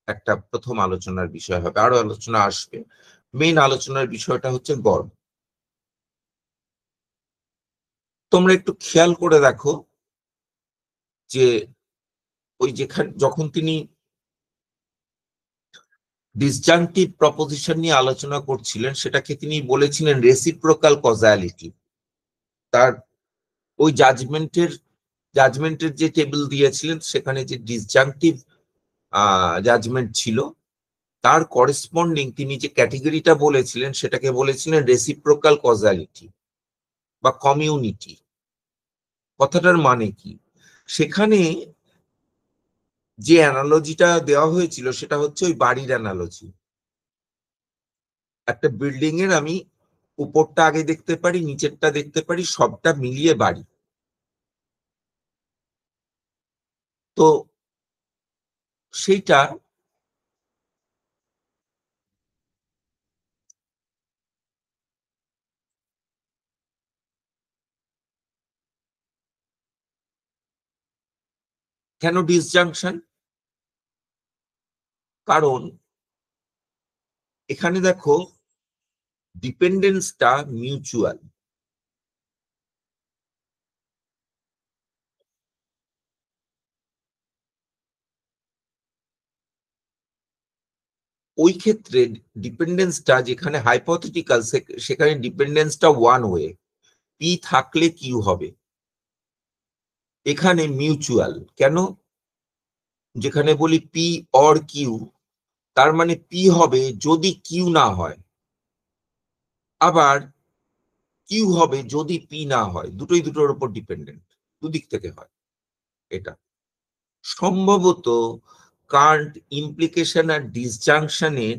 একটা প্রথম আলোচনার বিষয় হবে, আরো আলোচনা আসবে। মেইন আলোচনার বিষয়টা হচ্ছে গড। তোমরা একটু খেয়াল করে দেখো যে ওই যেখানে যখন তিনি ডিসজাংটিভ প্রপোজিশন নিয়ে আলোচনা করছিলেন, সেটাকে তিনি বলেছিলেন রেসিপ্রোকাল কজালিটি। তার ওই জাজমেন্টের যে টেবিল দিয়েছিলেন, সেখানে যে ডিসজাংটিভ জাজমেন্ট ছিল, তার করেসপন্ডিং তিনি যে ক্যাটেগরিটা বলেছিলেন সেটাকে বলেছিলেন রেসিপ্রোকাল কজালিটি বা কমিউনিটি। কথাটার মানে কি, সেখানে যে অ্যানালজিটা দেওয়া হয়েছিল সেটা হচ্ছে ওই বাড়ির অ্যানালজি। একটা বিল্ডিং এর আমি উপরটা আগে দেখতে পারি, নিচেরটা দেখতে পারি, সবটা মিলিয়ে বাড়ি। তো সেইটা কেন ডিসজাংশন? কারণ এখানে দেখো ডিপেন্ডেন্সটা মিউচুয়াল। ওই ক্ষেত্রে ডিপেন্ডেন্সটা যেখানে হাইপোথেটিক্যাল, সেখানে ডিপেন্ডেন্সটা ওয়ান ওয়ে, পি থাকলে কিউ হবে। এখানে মিউচুয়াল কেন? যেখানে বলি পি অর কিউ, তার মানে পি হবে যদি কিউ না হয়, আবার কিউ হবে যদি পি না হয়। দুটোই দুটোর উপর ডিপেন্ডেন্ট, দুদিক থেকে হয়। এটা সম্ভবত কান্ট ইমপ্লিকেশন আর ডিসজাংশনের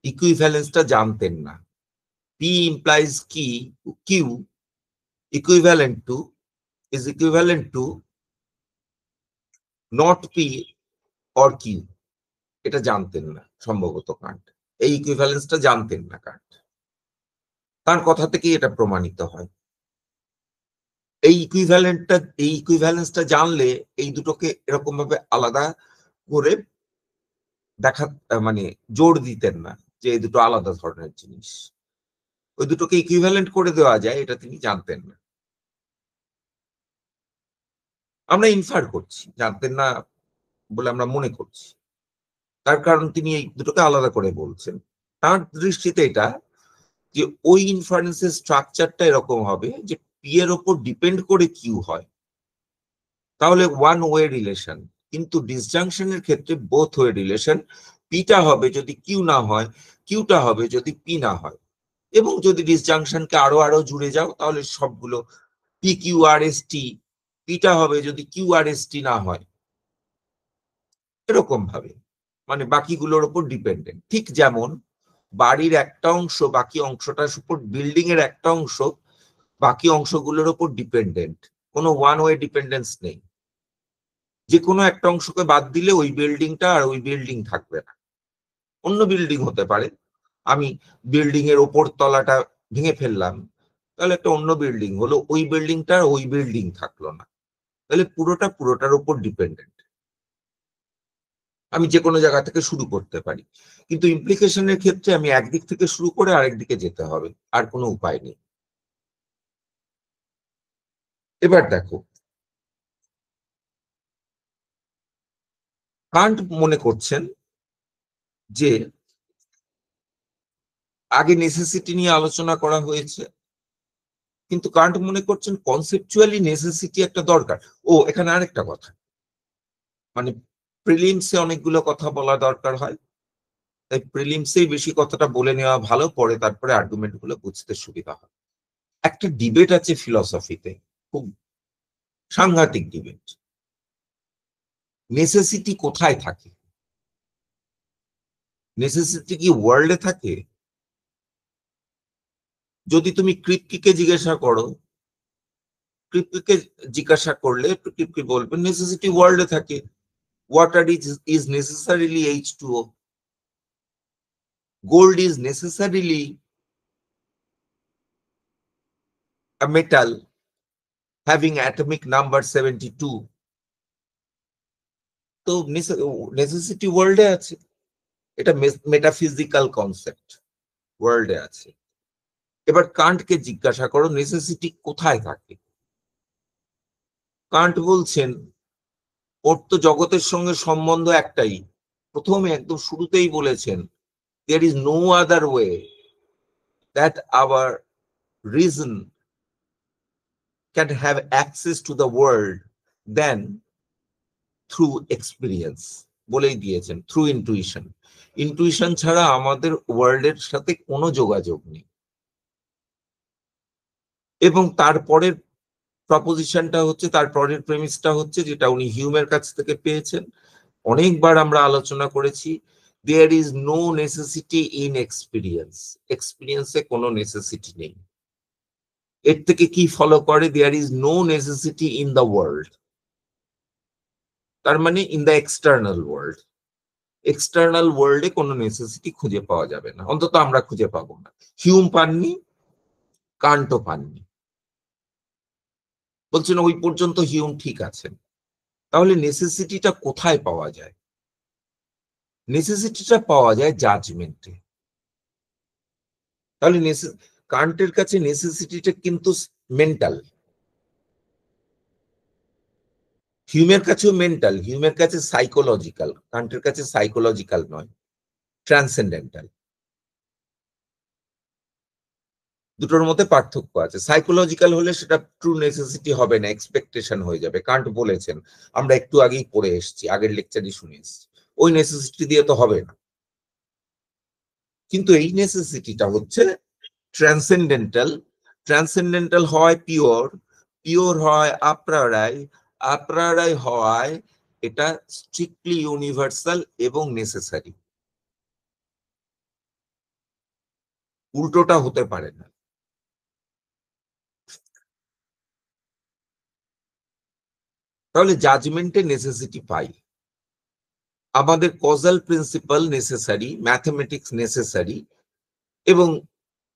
ইকুইভ্যালেন্সটা জানতেন না। পি ইমপ্লাইজ কি Q equivalent to is equivalent to not p or q, এটা জানতেন না সম্ভবত কান্ট, এই ইকুইভ্যালেন্সটা জানতেন না কান্ট, তার কথা থেকেই এটা প্রমাণিত হয়। এই ইকুইভ্যালেন্সটা জানলে এই দুটোকে এরকম ভাবে আলাদা করে দেখা মানে জোর দিতেন না যে এই দুটো আলাদা ধরনের জিনিস, ওই দুটোকে ইকুইভ্যালেন্ট করে দেওয়া যায় এটা তিনি জানতেন না। আমরা ইনফার করছি, জানতেন না বলে আমরা মনে করছি, তার কারণ তিনি এই দুটোকে আলাদা করে বলছেন। তার দৃষ্টিতে এটা যে ওই ইনফারেন্সের স্ট্রাকচারটা এরকম হবে যে পি এর ওপর ডিপেন্ড করে কিউ হয়, তাহলে ওয়ান ওয়ে রিলেশন, কিন্তু ডিসজাংশনের ক্ষেত্রে বোথ ওয়ে রিলেশন। পিটা হবে যদি কিউ না হয়, কিউটা হবে যদি পি না হয়, এবং যদি ডিসজাংশনকে আরো আরো জুড়ে যাও তাহলে সবগুলো P Q R S T, পিটা হবে যদি কিউ আর এস টি না হয়, এরকম ভাবে মানে বাকিগুলোর উপর ডিপেন্ডেন্ট। ঠিক যেমন বাড়ির একটা অংশ বাকি অংশটার উপর, বিল্ডিং এর একটা অংশ বাকি অংশগুলোর উপর ডিপেন্ডেন্ট, কোনো ওয়ান ওয়ে ডিপেন্ডেন্স নেই। যে কোনো একটা অংশকে বাদ দিলে ওই বিল্ডিংটা আর ওই বিল্ডিং থাকবে না, অন্য বিল্ডিং হতে পারে। আমি বিল্ডিং এর ওপর তলাটা ভেঙে ফেললাম, তাহলে একটা অন্য বিল্ডিং হলো, ওই বিল্ডিংটা আর ওই বিল্ডিং থাকলো না, তাহলে পুরোটার উপর ডিপেন্ডেন্ট। আমি যে কোনো জায়গা থেকে শুরু করতে পারি, কিন্তু ইমপ্লিকেশনের ক্ষেত্রে আমি একদিক থেকে শুরু করে আরেক দিকে যেতে হবে, আর কোনো উপায় নেই। এবার দেখো, কান্ট মনে করছেন যে আগে নেসেসিটি নিয়ে আলোচনা করা হয়েছে, কিন্তু কান্ট মনে করছেন কনসেপচুয়ালি নেসেসিটি একটা দরকার। ও এখানে আরেকটা কথা, মানে প্রিলিমসে অনেকগুলো কথা বলা দরকার হয়, তাই প্রিলিমসেই বেশি কথাটা বলে নেওয়া ভালো, পরে তারপরে আর্গুমেন্ট গুলো বুঝতে সুবিধা হয়। একটা ডিবেট আছে ফিলসফিতে, খুব সাংঘাতিক ডিবেট, নেসেসিটি কোথায় থাকে? নেসেসিটি কি ওয়ার্ল্ডে থাকে? যদি তুমি কৃপকিকে জিজ্ঞাসা করো, কৃপকিকে জিজ্ঞাসা করলে কৃপকি বলবে নেসেসিটি ওয়ার্ল্ডে থাকে, water is necessarily H2O, gold is necessarily a metal having atomic number 72. তো নেসেসিটি ওয়ার্ল্ডে আছে, এটা মেটাফিজিক্যাল কনসেপ্ট, ওয়ার্ল্ডে আছে। এবার কান্টকে জিজ্ঞাসা করো নেসেসিটি কোথায় থাকে? কান্ট বলছেন ওর তো জগতের সঙ্গে সম্বন্ধ একটাই, প্রথমে একদম শুরুতেই বলেছেন there is no other way that our reason can have access to the world than through experience, বলেই দিয়েছেন থ্রু ইন্টুইশন, ইন্টুইশন ছাড়া আমাদের ওয়ার্ল্ডের সাথে কোনো যোগাযোগ নেই। এবং তারপরের প্রপোজিশনটা হচ্ছে, তারপরের প্রেমিসটা হচ্ছে যেটা উনি হিউমের কাছ থেকে পেয়েছেন, অনেকবার আমরা আলোচনা করেছি, there is no necessity in experience, এক্সপিরিয়েন্সে কোনো নেসেসিটি নেই। এর থেকে কি ফলো করে? There is no necessity in the world, তার মানে in the external world, external ওয়ার্ল্ডে কোনো নেসেসিটি খুঁজে পাওয়া যাবে না, অন্তত আমরা খুঁজে পাবো না। হিউম পাননি, কান্টও পাননি। বলছেন ওই পর্যন্ত হিউম ঠিক আছেন। তাহলে নেসেসিটিটা কোথায় পাওয়া যায়? নেসেসিটিটা পাওয়া যায় জাজমেন্টে। তাহলে কান্টের কাছে নেসেসিটিটা কিন্তু মেন্টাল, হিউমের কাছেও মেন্টাল, হিউমের কাছে সাইকোলজিক্যাল, কান্টের কাছে সাইকোলজিক্যাল নয়, ট্রান্সেন্ডেন্টাল। দুটোর মধ্যে পার্থক্য আছে। সাইকোলজিক্যাল হলে সেটা ট্রু নেসেসিটি হবে না, এক্সপেকটেশন হয়ে যাবে। কান্ট বলেছেন, আমরা একটু আগেই পড়ে এসেছি, আগের লেকচারই শুনে এসেছি, ওই নেসেসিটি দিয়ে তো হবে না। কিন্তু এই নেসেসিটিটা হচ্ছে ট্রান্সেন্ডেন্টাল, ট্রান্সেন্ডেন্টাল হয় পিওর, পিওর হয় আপ্রারায়, আপ্রারায় হওয়ায় এটা স্ট্রিক্টলি ইউনিভার্সাল এবং নেসেসারি, উল্টোটা হতে পারে না। তাহলে জাজমেন্টে নেসেসিটি পাই, আমাদের causal principal necessary, mathematics necessary, এবং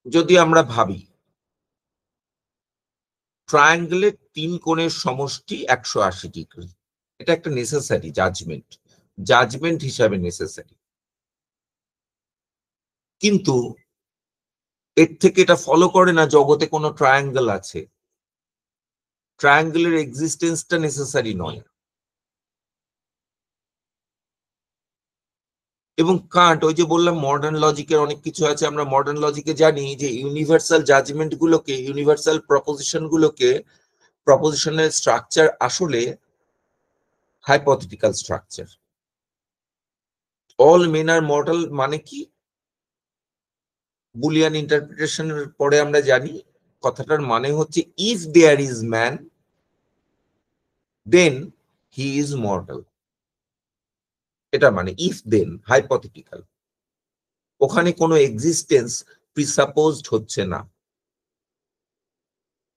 যদি আমরা ভাবি ট্রায়াঙ্গেলের 3 কোণের সমষ্টি 180 ডিগ্রি, এটা একটা নেসেসারি জাজমেন্ট হিসাবে নেসেসারি। কিন্তু এর থেকে এটা ফলো করে না জগতে কোনো ট্রায়াঙ্গেল আছে। ট্রায়াঙ্গেলের এক্সিস্টেন্সটা নেসেসারি নয়। এবং কান্ট, ওই যে বললাম মডার্ন লজিকের অনেক কিছু আছে, আমরা মডার্ন লজিকে জানি যে ইউনিভার্সাল জাজমেন্ট গুলোকে, ইউনিভার্সাল প্রপোজিশন গুলোকে, প্রপোজিশনের স্ট্রাকচার আসলে হাইপোথেটিক্যাল স্ট্রাকচার। অল মেন আর মর্টাল মানে কি? বুলিয়ান ইন্টারপ্রিটেশনের পরে আমরা জানি কথাটার মানে হচ্ছে if there is man then he is mortal. এটা মানে ইফ দেন হাইপোথেটিক্যাল, ওখানে কোনো এক্সিস্টেন্স প্রিসাপোজড হচ্ছে না।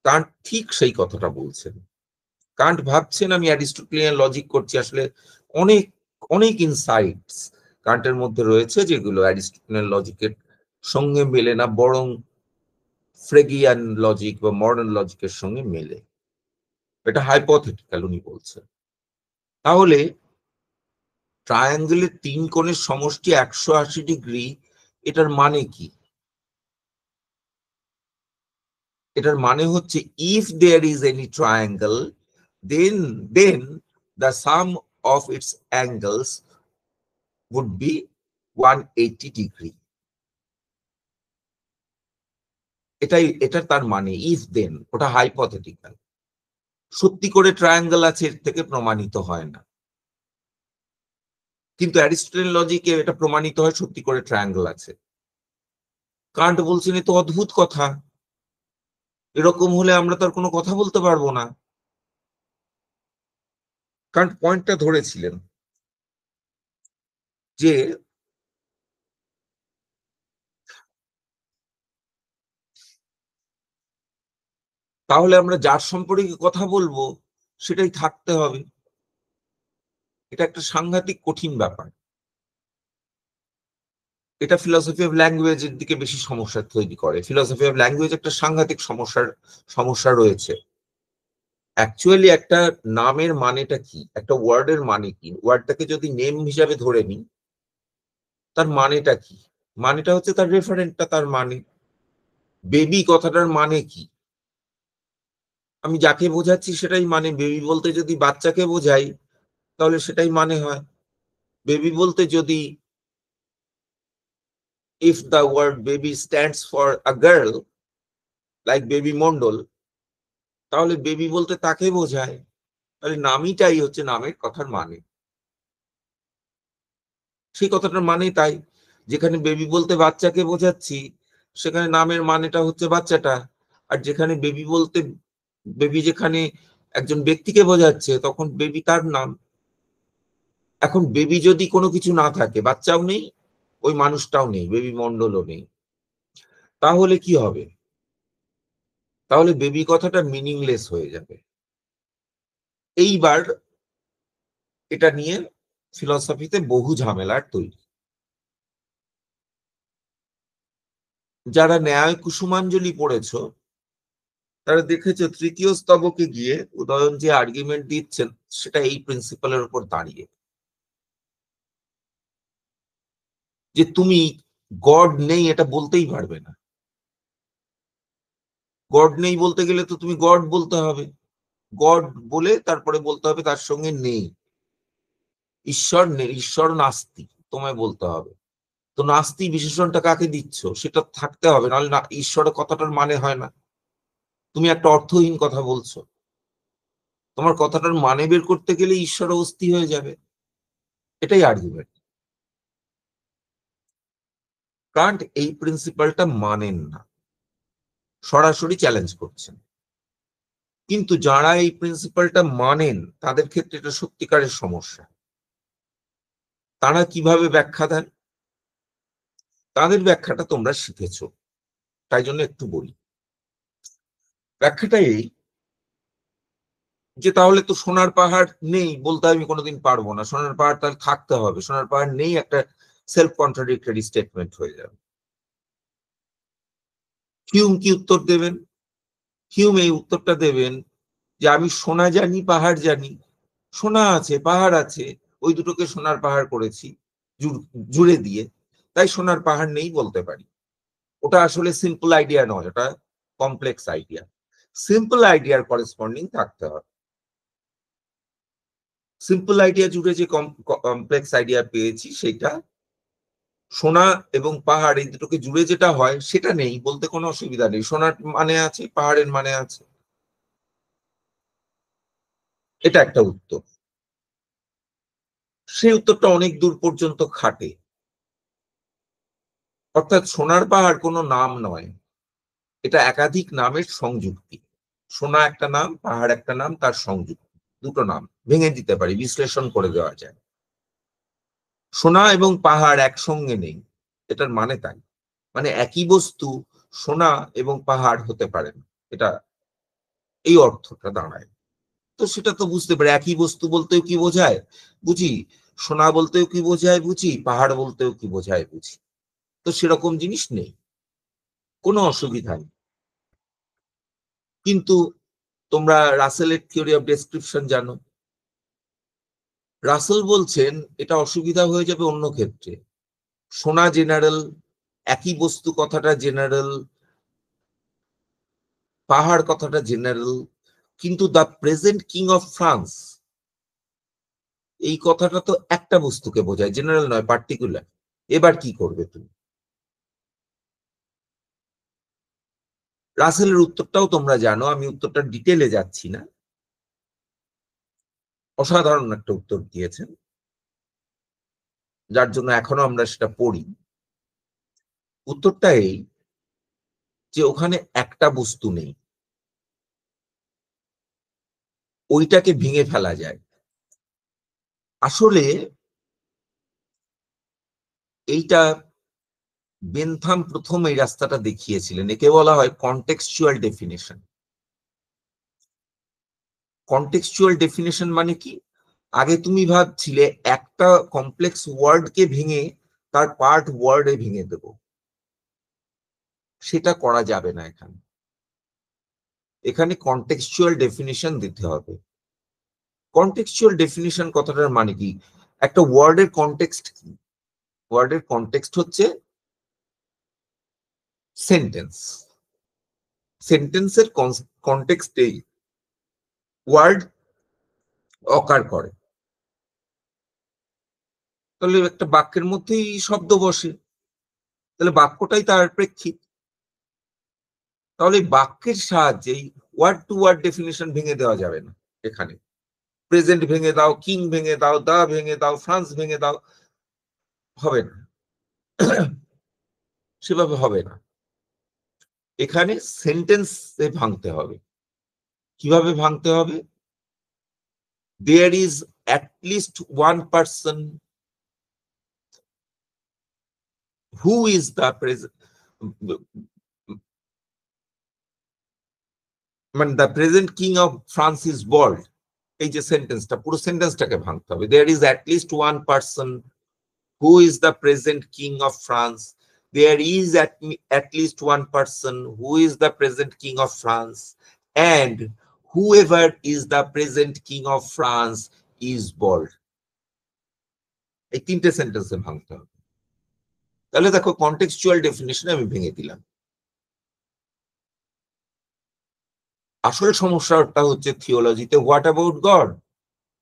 কান্ট ঠিক সেই কথাটা বলছেন। কান্ট ভাবছেন আমি অ্যারিস্টটলিয়ান লজিক করছি, আসলে অনেক অনেক ইনসাইটস কান্টের মধ্যে রয়েছে যেগুলো অ্যারিস্টটলিয়ান লজিকের সঙ্গে মেলে না, বরং ফ্রেগিয়ান লজিক বা মডার্ন লজিকের সঙ্গে মেলে। এটা হাইপোথেটিক্যাল উনি বলছেন। তাহলে ট্রায়াঙ্গেলের 3 কোণের সমষ্টি 180 ডিগ্রি, এটার মানে কি? এটার মানে হচ্ছে if there is any triangle then the sum of its angles would be 180 degree. এটা তার মানে ইফ দেন, ওটা হাইপোথেটিক্যাল। সত্যি করে ট্রায়াঙ্গেল আছে এর থেকে প্রমাণিত হয় না, কিন্তু অ্যারিস্টটলিয়ান লজিকে এটা প্রমাণিত হয় সত্যি করে ট্রায়াঙ্গেল আছে। কান্ট বলছেন এ তো অদ্ভুত কথা, এরকম হলে আমরা তো আর কোনো কথা বলতে পারবো না। কান্ট পয়েন্টটা ধরেছিলেন যে তাহলে আমরা যার সম্পর্কে কথা বলবো সেটাই থাকতে হবে। এটা একটা সাংঘাতিক কঠিন ব্যাপার। এটা ফিলসফি অফ ল্যাঙ্গুয়েজের দিকে বেশি সমস্যা তৈরি করে। ফিলসফি অফ ল্যাঙ্গুয়েজ একটা সাংঘাতিক সমস্যা রয়েছে। অ্যাকচুয়ালি একটা নামের মানেটা কি, একটা ওয়ার্ডের মানে কি, ওয়ার্ডটাকে যদি নেম হিসাবে ধরে নিই তার মানেটা কি? মানেটা হচ্ছে তার রেফারেন্টটা, তার মানে। বেবি কথাটার মানে কি? আমি যাকে বোঝাচ্ছি সেটাই মানে। বেবি বলতে যদি বাচ্চাকে বোঝাই তাহলে সেটাই মানে হয়। বেবি বলতে যদি if the word baby stands for a girl like baby Mondal, তাহলে বেবি বলতে তাকে বোঝায়। তাহলে নামইটাই হচ্ছে নামের কথার মানে। সেই কথাটার মানে তাই, যেখানে বেবি বলতে বাচ্চাকে বোঝাচ্ছি সেখানে নামের মানেটা হচ্ছে বাচ্চাটা, আর যেখানে বেবি বলতে যেখানে একজন ব্যক্তিকে বোঝাচ্ছে তখন বেবি তার নাম। এখন বেবি যদি কোনো কিছু না থাকে, বাচ্চাও নেই, ওই মানুষটাও নেই, বেবি মন্ডলও নেই, তাহলে কি হবে? তাহলে বেবি কথাটা মিনিংলেস হয়ে যাবে। এইবার এটা নিয়ে ফিলসফিতে বহু ঝামেলার তৈরি। যারা ন্যায় কুসুমাঞ্জলি পড়েছো তারা দেখেছো তৃতীয় স্তবকে গিয়ে উদয়ন যে আর্গুমেন্ট দিচ্ছেন সেটা এই প্রিন্সিপালের উপর দাঁড়িয়ে, যে তুমি গড নেই এটা বলতেই পারবে না। গড নেই বলতে গেলে তো তুমি গড বলতে হবে, গড বলে তারপরে বলতে হবে তার সঙ্গে নেই, ঈশ্বর নেই, ঈশ্বর নাস্তি তোমায় বলতে হবে। তো নাস্তি বিশেষণটা কাকে দিচ্ছ সেটা থাকতে হবে, নাহলে না ঈশ্বরের কথাটার মানে হয় না। তুমি একটা অর্থহীন কথা বলছো, তোমার কথাটার মানে বের করতে গেলে ঈশ্বর অস্থি হয়ে যাবে। এটাই আর্গুমেন্ট। কান্ট এই প্রিন্সিপালটা মানেন না, সরাসরি চ্যালেঞ্জ করছেন। কিন্তু যারা এই প্রিন্সিপালটা মানেন তাদের ক্ষেত্রে এটা সত্যিকারের সমস্যা। তারা কিভাবে ব্যাখ্যা দেন? তাদের ব্যাখ্যাটা তোমরা শিখেছো, তাই জন্য একটু বলি। ব্যাখ্যাটা এই যে তাহলে তো সোনার পাহাড় নেই বলতে আমি কোনোদিন পারবো না, সোনার পাহাড় তাহলে থাকতে হবে, সোনার পাহাড় নেই একটা সেলফ কন্ট্রাডিক্টরি স্টেটমেন্ট হয়ে যাবে। হিউম কি উত্তর দেবেন? হিউম এই উত্তরটা দেবেন যে আমি সোনা জানি, পাহাড় জানি, সোনা আছে, পাহাড় আছে, ওই দুটোকে সোনার পাহাড় করেছি জুড়ে দিয়ে, তাই সোনার পাহাড় নেই বলতে পারি। ওটা আসলে সিম্পল আইডিয়া নয়, ওটা কমপ্লেক্স আইডিয়া। সিম্পল আইডিয়ার করেসপন্ডিং থাকতে হবে। সিম্পল আইডিয়া জুড়ে যে কমপ্লেক্স আইডিয়া পেয়েছি সেটা সোনা এবং পাহাড় এই দুটোকে জুড়ে যেটা হয় সেটা নেই বলতে কোনো অসুবিধা নেই। সোনার মানে আছে, পাহাড়ের মানে আছে, এটা একটা উত্তর। সেই উত্তরটা অনেক দূর পর্যন্ত খাটে। অর্থাৎ সোনার পাহাড় কোনো নাম নয়, এটা একাধিক নামের সংযুক্তি। সোনা একটা নাম, পাহাড় একটা নাম, তার সংযুক্তি, দুটো নাম ভেঙে দিতে পারি, বিশ্লেষণ করে দেওয়া যায়। সোনা এবং পাহাড় একসঙ্গে নেই, এটার মানে তাই। মানে একই বস্তু সোনা এবং পাহাড় হতে পারে না, এটা এই অর্থটা দাঁড়ায়। তো সেটা তো বুঝতে পারি, একই বস্তু বলতেও কি বোঝায় বুঝি, সোনা বলতেও কি বোঝায় বুঝি, পাহাড় বলতেও কি বোঝায় বুঝি। তো সেরকম জিনিস নেই, কোনো অসুবিধা নেই। কিন্তু তোমরা রাসেলের থিওরি অফ ডেসক্রিপশন জানো। রাসেল বলছেন এটা অসুবিধা হয়ে যাবে অন্য ক্ষেত্রে। সোনা জেনারেল, একই বস্তু কথাটা জেনারেল, পাহাড় কথাটা জেনারেল, কিন্তু the present king of France এই কথাটা তো একটা বস্তুকে বোঝায়, জেনারেল নয়, পার্টিকুলার। এবার কি করবে তুমি? রাসেলের উত্তরটাও তোমরা জানো, আমি উত্তরটা ডিটেলে যাচ্ছি না। অসাধারণ একটা উত্তর দিয়েছেন, যার জন্য এখনো আমরা সেটা পড়ি। উত্তরটা এই যে ওখানে একটা বস্তু নেই, ওইটাকে ভেঙে ফেলা যায়। আসলে এইটা বেনথাম প্রথম এই রাস্তাটা দেখিয়েছিলেন, একে বলা হয় কনটেক্সচুয়াল ডেফিনেশন। কনটেক্সচুয়াল ডেফিনেশন মানে কি? আগে তুমি ভাবছিলে একটা কমপ্লেক্স ওয়ার্ডকে ভেঙে তার পার্ট ওয়ার্ডে ভেঙে দেব, সেটা করা যাবে না। এখানে এখানে কনটেক্সচুয়াল ডেফিনিশন দিতে হবে। কনটেক্সচুয়াল ডেফিনিশন কথাটার মানে কি? একটা ওয়ার্ডের কনটেক্সট কি? ওয়ার্ডের কনটেক্সট হচ্ছে সেন্টেন্স। সেন্টেন্সের কনটেক্সটেই ওয়ার্ড অকার করে। তাহলে একটা বাক্যের মধ্যেই শব্দ বসে, তাহলে বাক্যটাই তার প্রেক্ষিত। তাহলে বাক্যের সাহায্যে ওয়ার্ড টু ওয়ার্ড ডেফিনিশন ভেঙে দেওয়া যাবে না। এখানে প্রেজেন্ট ভেঙে দাও, কিং ভেঙে দাও, দা ভেঙে দাও, ফ্রান্স ভেঙে দাও, হবে না, সেভাবে হবে না। এখানে সেন্টেন্সে ভাঙতে হবে। কিভাবে ভাঙতে হবে? There is at least one person who is the present, মানে the present king of France is bald. এই যে সেন্টেন্সটা, পুরো সেন্টেন্সটাকে ভাঙতে হবে। There is at least one person who is the present king of France. There is at least one person who is the present king of France, and whoever is the present king of France is bald. এই তিনটে সেন্টেন্সে ভাঙতে হবে। তাহলে দেখো contextual definition আমি ভেঙে দিলাম। আসল সমস্যাটা হচ্ছে থিওলজিতে হোয়াট অ্যাবাউট গড,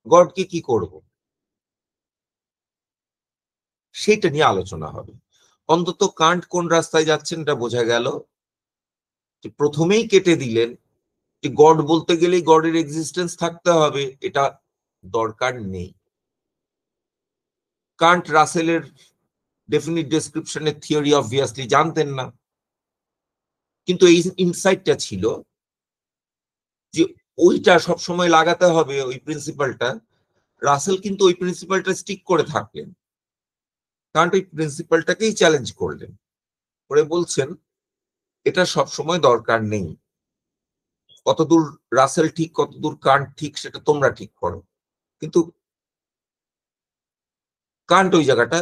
গডকে কি করব, সেটা নিয়ে আলোচনা হবে। অন্তত কান্ট কোন রাস্তায় যাচ্ছেন এটা বোঝা গেল, যে প্রথমেই কেটে দিলেন যে গড বলতে গেলেই গডের এক্সিস্টেন্স থাকতে হবে, এটা দরকার নেই। কান্ট রাসেলের ডেফিনিট ডেসক্রিপশনের থিওরি অবভিয়াসলি জানতেন না, কিন্তু এই ইনসাইটটা ছিল যে ওইটা সবসময় লাগাতে হবে, ওই প্রিন্সিপালটা। রাসেল কিন্তু ওই প্রিন্সিপালটা স্টিক করে থাকলেন, কান্ট ওই প্রিন্সিপালটাকেই চ্যালেঞ্জ করলেন, করে বলছেন এটা সবসময় দরকার নেই। কতদূর রাসেল ঠিক কতদূর কান্ট ঠিক সেটা তোমরা ঠিক করো, কিন্তু কান্ট ওই জায়গাটা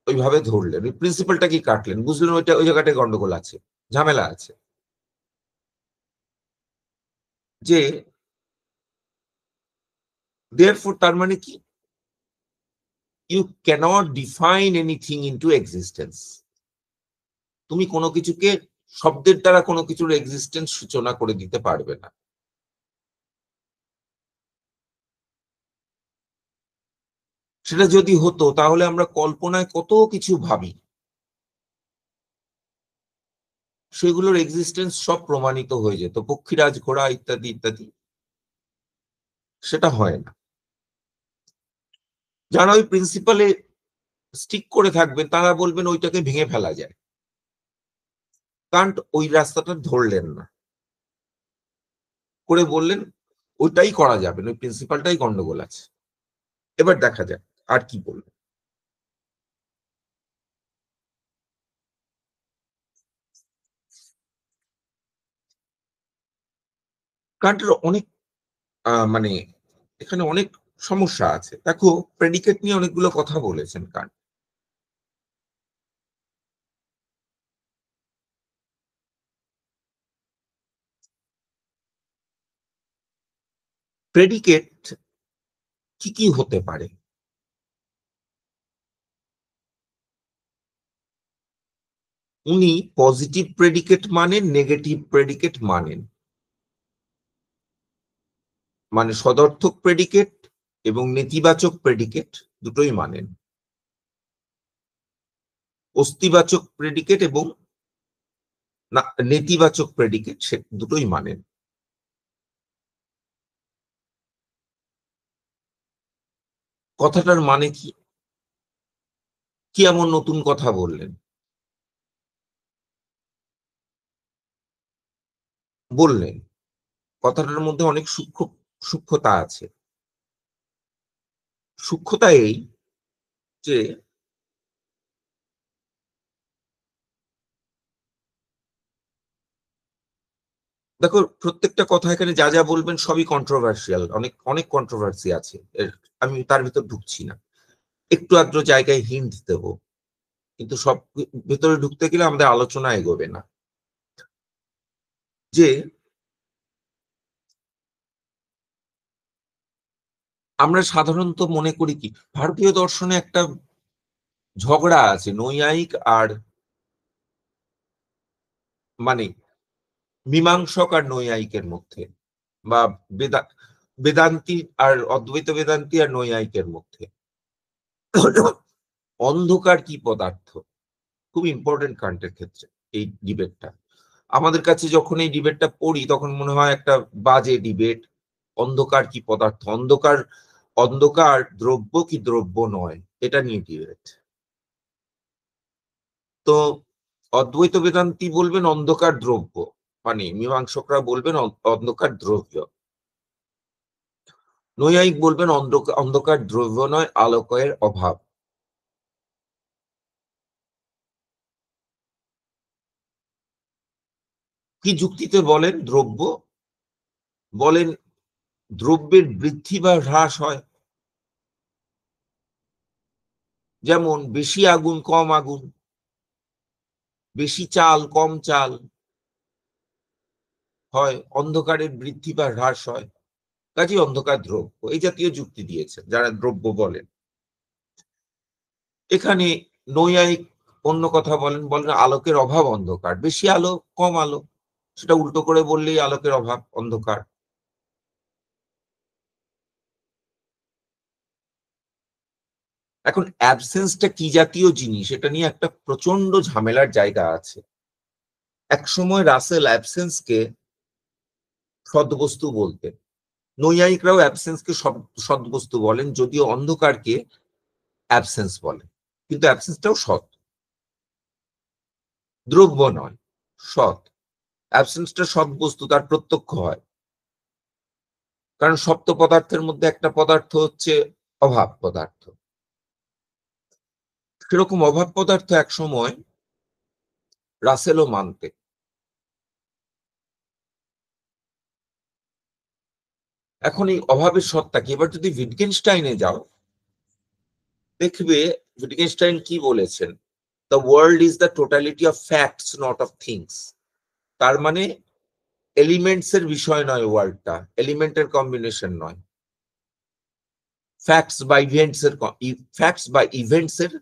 ওইভাবে ধরলেন, ওই প্রিন্সিপালটা কি কাটলেন, বুঝলেন ওইটা ওই জায়গাটায় গন্ডগোল আছে, ঝামেলা আছে, যে therefore তার মানে কি, you cannot define anything into existence. তুমি কোনো কিছুকে শব্দের দ্বারা কোনো কিছুর এক্সিস্টেন্স সূচনা করে দিতে পারবে না। সেটা যদি হতো তাহলে আমরা কল্পনায় কত কিছু ভাবি, সেগুলোর এক্সিস্টেন্স সব প্রমাণিত হয়ে যেত, পক্ষীরাজ ঘোড়া ইত্যাদি ইত্যাদি। সেটা হয় না। যারা ওই প্রিন্সিপালে স্টিক করে থাকবেন তারা বলবেন ওইটাকে ভেঙে ফেলা যায়। কান্ট ওই রাস্তাটা ধরলেন না, করে বললেন ওইটাই করা যাবে না, ওই প্রিন্সিপালটাই গন্ডগোল আছে। এবার দেখা যাক আর কি বলবেন। কান্টের অনেক মানে এখানে অনেক সমস্যা আছে। দেখো, প্রেডিকেট নিয়ে অনেকগুলো কথা বলেছেন কান্ট। প্রেডিকেট কি কি হতে পারে? উনি পজিটিভ প্রেডিকেট মানেন, নেগেটিভ প্রেডিকেট মানেন, মানে সদর্থক প্রেডিকেট এবং নেতিবাচক প্রেডিকেট দুটোই মানেন, অস্তিবাচক প্রেডিকেট এবং নেতিবাচক প্রেডিকেট সে দুটোই মানেন। কথাটার মানে কি, কি এমন নতুন কথা বললেন? বললেন কথাটার মধ্যে অনেক সূক্ষ্মতা আছে। সূক্ষ্মতা এই যে, দেখো প্রত্যেকটা কথা এখানে যা যা বলবেন সবই কন্ট্রোভার্সিয়াল, অনেক অনেক কন্ট্রোভার্সি আছে আমি তার ভিতর ঢুকছি না, একটু আধটু জায়গায় হিন্ট দেবো, কিন্তু সব ভেতরে ঢুকতে গেলে আমাদের আলোচনা এগোবে না। যে আমরা সাধারণত মনে করি কি, ভারতীয় দর্শনে একটা ঝগড়া আছে নৈয়ায়িক আর মানে মীমাংসক আর নৈয়ায়িকের মধ্যে, বা বেদান্তি আর অদ্বৈত বেদান্তি আর নৈয়ায়িকের মধ্যে। অন্ধকার কি পদার্থ, খুব ইম্পর্টেন্ট কান্টের ক্ষেত্রে এই ডিবেটটা। আমাদের কাছে যখন এই ডিবেটটা পড়ি তখন মনে হয় একটা বাজে ডিবেট, অন্ধকার কি পদার্থ, অন্ধকার অন্ধকার দ্রব্য কি দ্রব্য নয়, এটা নিয়ে ডিবেট। তো অদ্বৈত বেদান্তি বলবেন অন্ধকার দ্রব্য, মানে মীমাংসকরা বলবেন অন্ধকার দ্রব্য, নৈয়ায়িক বলবেন অন্ধকার দ্রব্য নয়, আলোকের অভাব। কি যুক্তিতে বলেন দ্রব্য? বলেন দ্রব্যের বৃদ্ধি বা হ্রাস হয়, যেমন বেশি আগুন কম আগুন, বেশি চাল কম চাল হয়, অন্ধকারের বৃদ্ধি বা হ্রাস হয়, কাজে অন্ধকার দ্রব্য, এই জাতীয় যুক্তি দিয়েছেন যারা দ্রব্য বলেন। এখানে নৈয়ায়িক অন্য কথা বলেন, বলেন আলোকের অভাব অন্ধকার, বেশি আলো কম আলো, সেটা উল্টো করে বললেই আলোকের অভাব অন্ধকার। এখন অ্যাবসেন্সটা কি জাতীয় জিনিস এটা নিয়ে একটা প্রচন্ড ঝামেলার জায়গা আছে। একসময় রাসেল অ্যাবসেন্সকে সদ্বস্তু বলতেন, নৈয়ায়িকরাও অ্যাবসেন্সকে সদ্বস্তু বলেন, যদিও অন্ধকারকে অ্যাবসেন্স বলে, কিন্তু অ্যাবসেন্সটাও সৎ, দ্রব্য নয়, সৎ। অ্যাবসেন্সটা সৎ বস্তু, তার প্রত্যক্ষ হয়, কারণ সপ্ত পদার্থের মধ্যে একটা পদার্থ হচ্ছে অভাব পদার্থ। সেরকম অভাব পদার্থ এক সময় রাসেলও মানতেন। এখন এই অভাবের সত্তা কি? এবার যদি উইটগেনস্টাইনে যাও, দেখবে উইটগেনস্টাইন কি বলেছেন, the world is the totality of facts not of things. তার মানে এলিমেন্টস এর বিষয় নয় ওয়ার্ল্ডটা, এলিমেন্টের কম্বিনেশন নয়, ফ্যাক্টস বা ইভেন্টস এর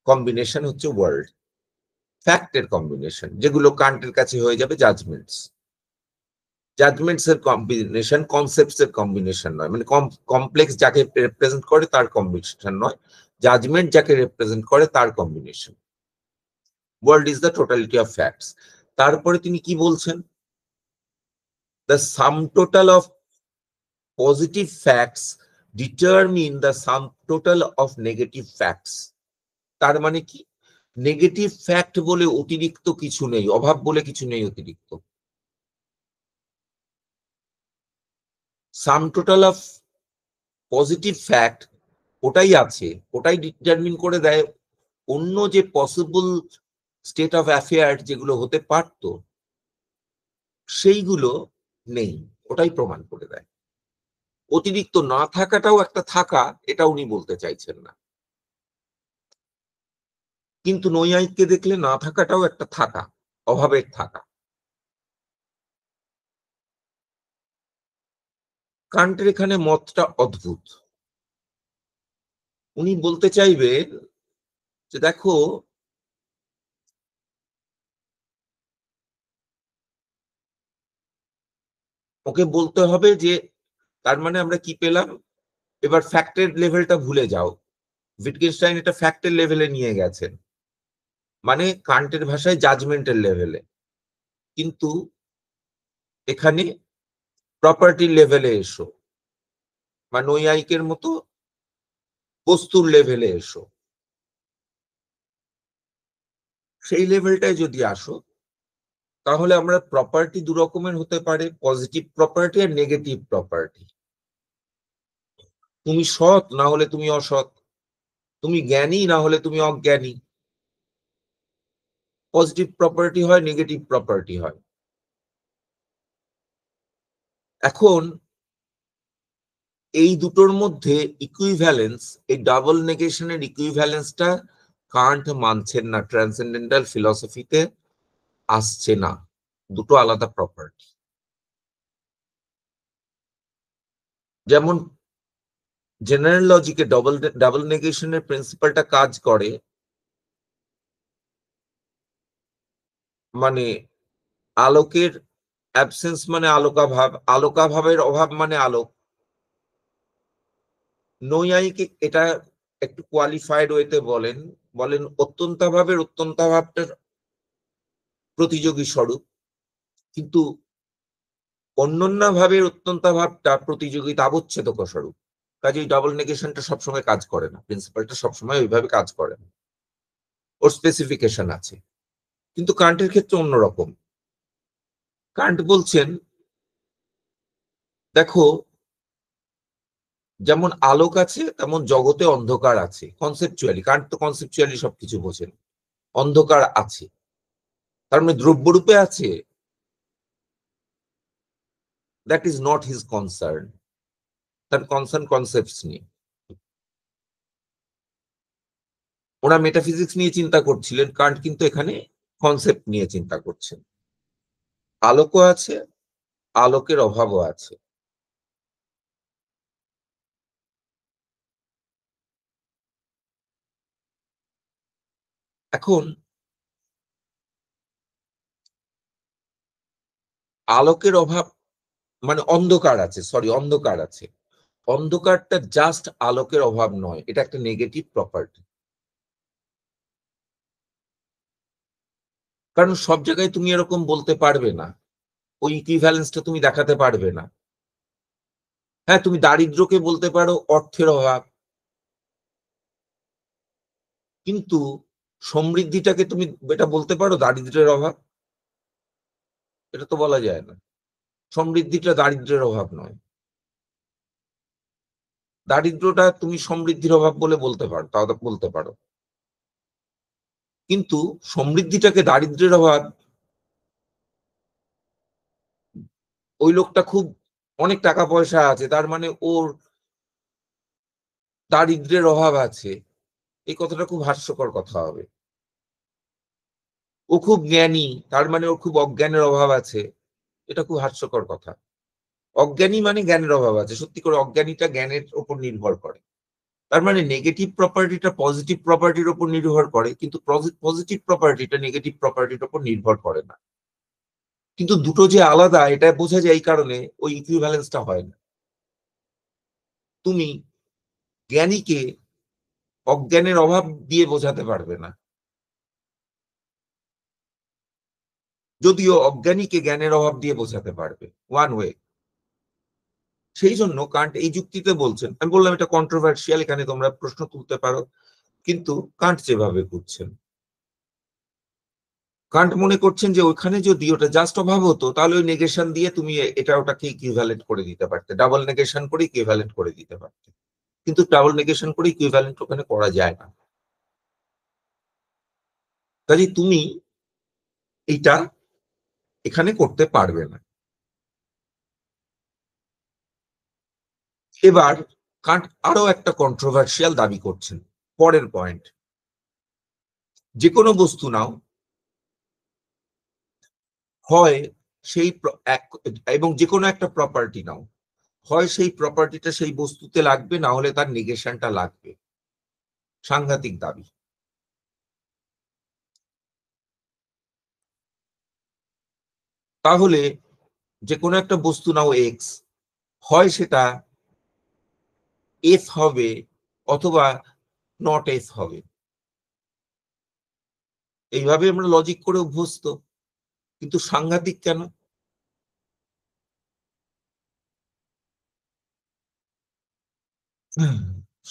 কম্বিনেশন হচ্ছে ওয়ার্ল্ড, ফ্যাক্টের কম্বিনেশন, যেগুলো কান্টের কাছে হয়ে যাবে জাজমেন্টস। জাজমেন্টস এর কম্বিনেশন, কনসেপ্টস এর কম্বিনেশন নয়, মানে কমপ্লেক্স যাকে রিপ্রেজেন্ট করে তার কম্বিনেশন নয়, জাজমেন্ট যাকে রিপ্রেজেন্ট করে তার combination. World is the totality of facts. তারপরে তিনি কি বলছেন, the sum total of positive facts determine the sum total of negative facts. তার মানে কি, নেগেটিভ ফ্যাক্ট বলে অতিরিক্ত কিছু নেই, অভাব বলে কিছু নেই অতিরিক্ত। Sum total of positive fact ওটাই আছে, ওটাই ডিটারমিন করে দেয় অন্য যে পসিবল স্টেট অফ অ্যাফেয়ার যেগুলো হতে পারত সেইগুলো নেই, ওটাই প্রমাণ করে দেয়। অতিরিক্ত না থাকাটাও একটা থাকা, এটা উনি বলতে চাইছেন না। কিন্তু নৈয়ায়িককে দেখলে না থাকাটাও একটা থাকা, অভাবের থাকা। কান্টের এখানে মতটা অদ্ভুত। উনি বলতে চাইবেন যে দেখো, ওকে বলতে হবে যে তার মানে আমরা কি পেলাম, এবার ফ্যাক্টের লেভেলটা ভুলে যাও। উইটগেনস্টাইন এটা ফ্যাক্টের লেভেলে নিয়ে গেছেন, মানে কান্টের ভাষায় জাজমেন্টের লেভেলে, কিন্তু এখানে প্রপার্টির লেভেলে এসো, বা নৈয়ায়িকের মতো বস্তুর লেভেলে এসো। সেই লেভেলটায় যদি আসো, তাহলে আমরা প্রপার্টি দু রকমের হতে পারে, পজিটিভ প্রপার্টি আর নেগেটিভ প্রপার্টি। তুমি সৎ না হলে তুমি অসৎ, তুমি জ্ঞানী না হলে তুমি অজ্ঞানী। পজিটিভ প্রপার্টি হয়, নেগেটিভ প্রপার্টি হয়। এখন এই দুটোর মধ্যে ইকুইভ্যালেন্স, এই ডাবল নেগেশনের ইকুইভ্যালেন্সটা কান্ট মানছেন না, ট্রান্সেন্ডেন্টাল ফিলসফিতে আসছে না, দুটো আলাদা প্রপার্টি। যেমন জেনারেল লজিকে ডাবল নেগেশনের প্রিন্সিপালটা কাজ করে, মানে আলোকের অ্যাবসেন্স মানে আলোকাভাব, আলোকাভাবের অভাব মানে আলোক। নৈয়ায়িক এটা একটু কোয়ালিফাইড ওয়েতে বলেন, বলেন অত্যন্তাভাবের অত্যন্তাভাবটার প্রতিযোগী স্বরূপ, কিন্তু অন্যান্য ভাবের অত্যন্তাভাবটা প্রতিযোগিতা আবচ্ছেদক স্বরূপ। কাজেই ডাবল নেগেশনটা সবসময় কাজ করে না, প্রিন্সিপালটা সবসময় ওইভাবে কাজ করে না, ওর স্পেসিফিকেশন আছে। কিন্তু কান্টের ক্ষেত্রে অন্যরকম। কান্ট বলছেন দেখো, যেমন আলোক আছে তেমন জগতে অন্ধকার আছে, কনসেপচুয়ালি, কান্ট তো কনসেপচুয়ালি সবকিছু বোঝেন। অন্ধকার আছে, তার মানে দ্রব্যরূপে আছে, that is not his concern. তার কনসার্ন কনসেপ্টস নিয়ে। ওরা মেটাফিজিক্স নিয়ে চিন্তা করছিলেন, কান্ট কিন্তু এখানে কনসেপ্ট নিয়ে চিন্তা করছেন। আলোকও আছে, আলোকের অভাবও আছে। এখন আলোকের অভাব মানে অন্ধকার আছে, সরি অন্ধকার আছে, অন্ধকারটা জাস্ট আলোকের অভাব নয়, এটা একটা নেগেটিভ প্রপার্টি। কারণ সব জায়গায় তুমি এরকম বলতে পারবে না, ওই ইকুইভ্যালেন্সটা তুমি দেখাতে পারবে না। হ্যাঁ, তুমি দারিদ্র্যকে বলতে পারো অর্থের অভাব, কিন্তু সমৃদ্ধিটাকে তুমি এটা বলতে পারো দারিদ্র্যের অভাব? এটা তো বলা যায় না। সমৃদ্ধিটা দারিদ্র্যের অভাব নয়, দারিদ্র্যটা তুমি সমৃদ্ধির অভাব বলে বলতে পারো, তাও বলতে পারো, কিন্তু সমৃদ্ধিটাকে দারিদ্র্যের অভাব, ওই লোকটা খুব অনেক টাকা পয়সা আছে, তার মানে ওর দারিদ্র্যের অভাব আছে, এই কথাটা খুব হাস্যকর কথা হবে। ও খুব জ্ঞানী, তার মানে ওর খুব অজ্ঞানের অভাব আছে, এটা খুব হাস্যকর কথা। অজ্ঞানী মানে জ্ঞানের অভাব আছে, সত্যি করে অজ্ঞানীটা জ্ঞানের উপর নির্ভর করে। তার মানে নেগেটিভ প্রপার্টিটা পজিটিভ প্রপার্টির উপর নির্ভর করে, কিন্তু পজিটিভ প্রপার্টিটা নেগেটিভ প্রপার্টির উপর নির্ভর করে না। কিন্তু দুটো যে আলাদা এটা বোঝা যায় এই কারণে ওই ইকুইভ্যালেন্সটা হয় না। তুমি জ্ঞানীকে অজ্ঞানের অভাব দিয়ে বোঝাতে পারবে না, যদিও অজ্ঞানীকে জ্ঞানের অভাব দিয়ে বোঝাতে পারবে, ওয়ান ওয়ে। সেই জন্য কান্ট এই যুক্তিতে বলছেন, আমি বললাম এটা কন্ট্রোভার্সিয়াল, এখানে তোমরা প্রশ্ন তুলতে পারো, কিন্তু কান্ট যেভাবে বুঝছেন, কান্ট মনে করছেন যে ওইখানে যদি ওটা জাস্ট অভাব হতো তাহলে ওই নেগেশন দিয়ে তুমি এটা ওটাকে ইকুইভ্যালেন্ট করে দিতে পারতে, ডাবল নেগেশন করে ইকুইভ্যালেন্ট করে দিতে পারতে, কিন্তু ডাবল নেগেশন করে ইকুইভ্যালেন্ট ওখানে করা যায় না। কাজে তুমি এইটা এখানে করতে পারবে না। এবার কান্ট আরো একটা কন্ট্রোভার্সিয়াল দাবি করছেন, পরের পয়েন্ট, যে কোনো বস্তু নাও, হয় সেই এবং যে কোনো একটা প্রপার্টি নাও, হয় সেই প্রপার্টিটা সেই বস্তুতে লাগবে, না হলে তার নেগেশনটা লাগবে। সাংঘাতিক দাবি। তাহলে যে কোনো একটা বস্তু নাও এক্স, হয় সেটা এফ হবে অথবা নট এফ হবে। এইভাবে আমরা লজিক করে অভ্যস্ত, কিন্তু সাংঘাতিক কেন?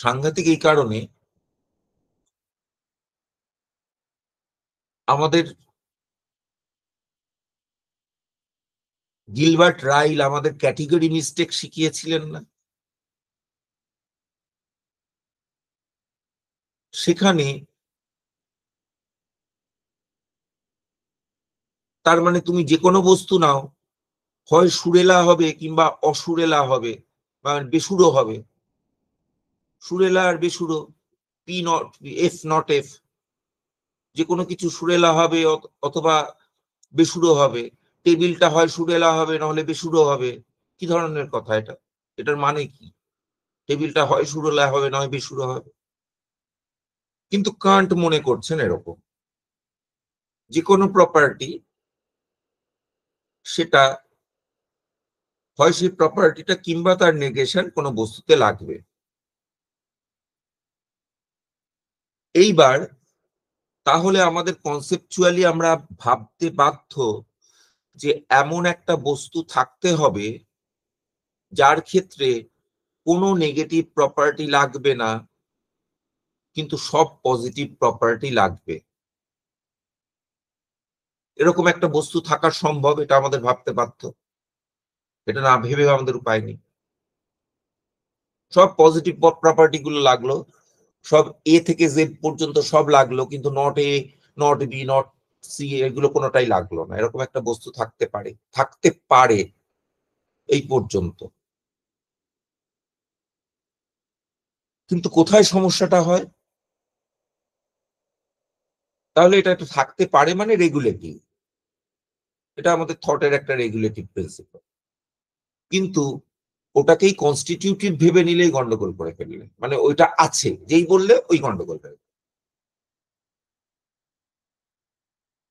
সাংঘাতিক এই কারণে, আমাদের গিলবার্ট রাইল আমাদের ক্যাটেগরি মিস্টেক শিখিয়েছিলেন না? সেখানে তার মানে তুমি যে কোনো বস্তু নাও, হয় সুরেলা হবে কিংবা অসুরেলা হবে, বা বেসুরো হবে। সুরেলা আর বেসুরো, P not F not F, যে কোনো কিছু সুরেলা হবে অথবা বেসুরো হবে। টেবিলটা হয় সুরেলা হবে নাহলে বেসুরো হবে। কি ধরনের কথা এটা? এটার মানে কি? টেবিলটা হয় সুরেলা হবে নয় বেসুরো হবে। কিন্তু কান্ট মনে করছেন এরকম, যে কোনো প্রপার্টি, সেটা হয় সেই প্রপার্টিটা কিংবা তার নেগেশন কোনো বস্তুতে লাগবে। এইবার তাহলে আমাদের কনসেপচুয়ালি আমরা ভাবতে বাধ্য যে এমন একটা বস্তু থাকতে হবে যার ক্ষেত্রে কোনো নেগেটিভ প্রপার্টি লাগবে না, কিন্তু সব পজিটিভ প্রপার্টি লাগবে। এরকম একটা বস্তু থাকা সম্ভব, এটা আমাদের ভাবতে বাধ্য। এটা না ভেবে আমাদের উপায় নেই। সব পজিটিভ প্রপার্টি গুলো লাগলো, সব এ থেকে জেড পর্যন্ত সব লাগলো, কিন্তু not A, not B, not C, এগুলো কোনোটাই লাগলো না। এরকম একটা বস্তু থাকতে পারে, থাকতে পারে, এই পর্যন্ত। কিন্তু কোথায় সমস্যাটা হয়? তাহলে এটা একটা থাকতে পারে মানে রেগুলেটিভ, এটা আমাদের থটের একটা রেগুলেটিভ প্রিন্সিপাল, কিন্তু ওটাকেই কনস্টিটিউটিভ ভেবে নিলেই গন্ডগোল করে ফেললে, মানে ওইটা আছে যেই বললে ওই গন্ডগোল ফেলবে।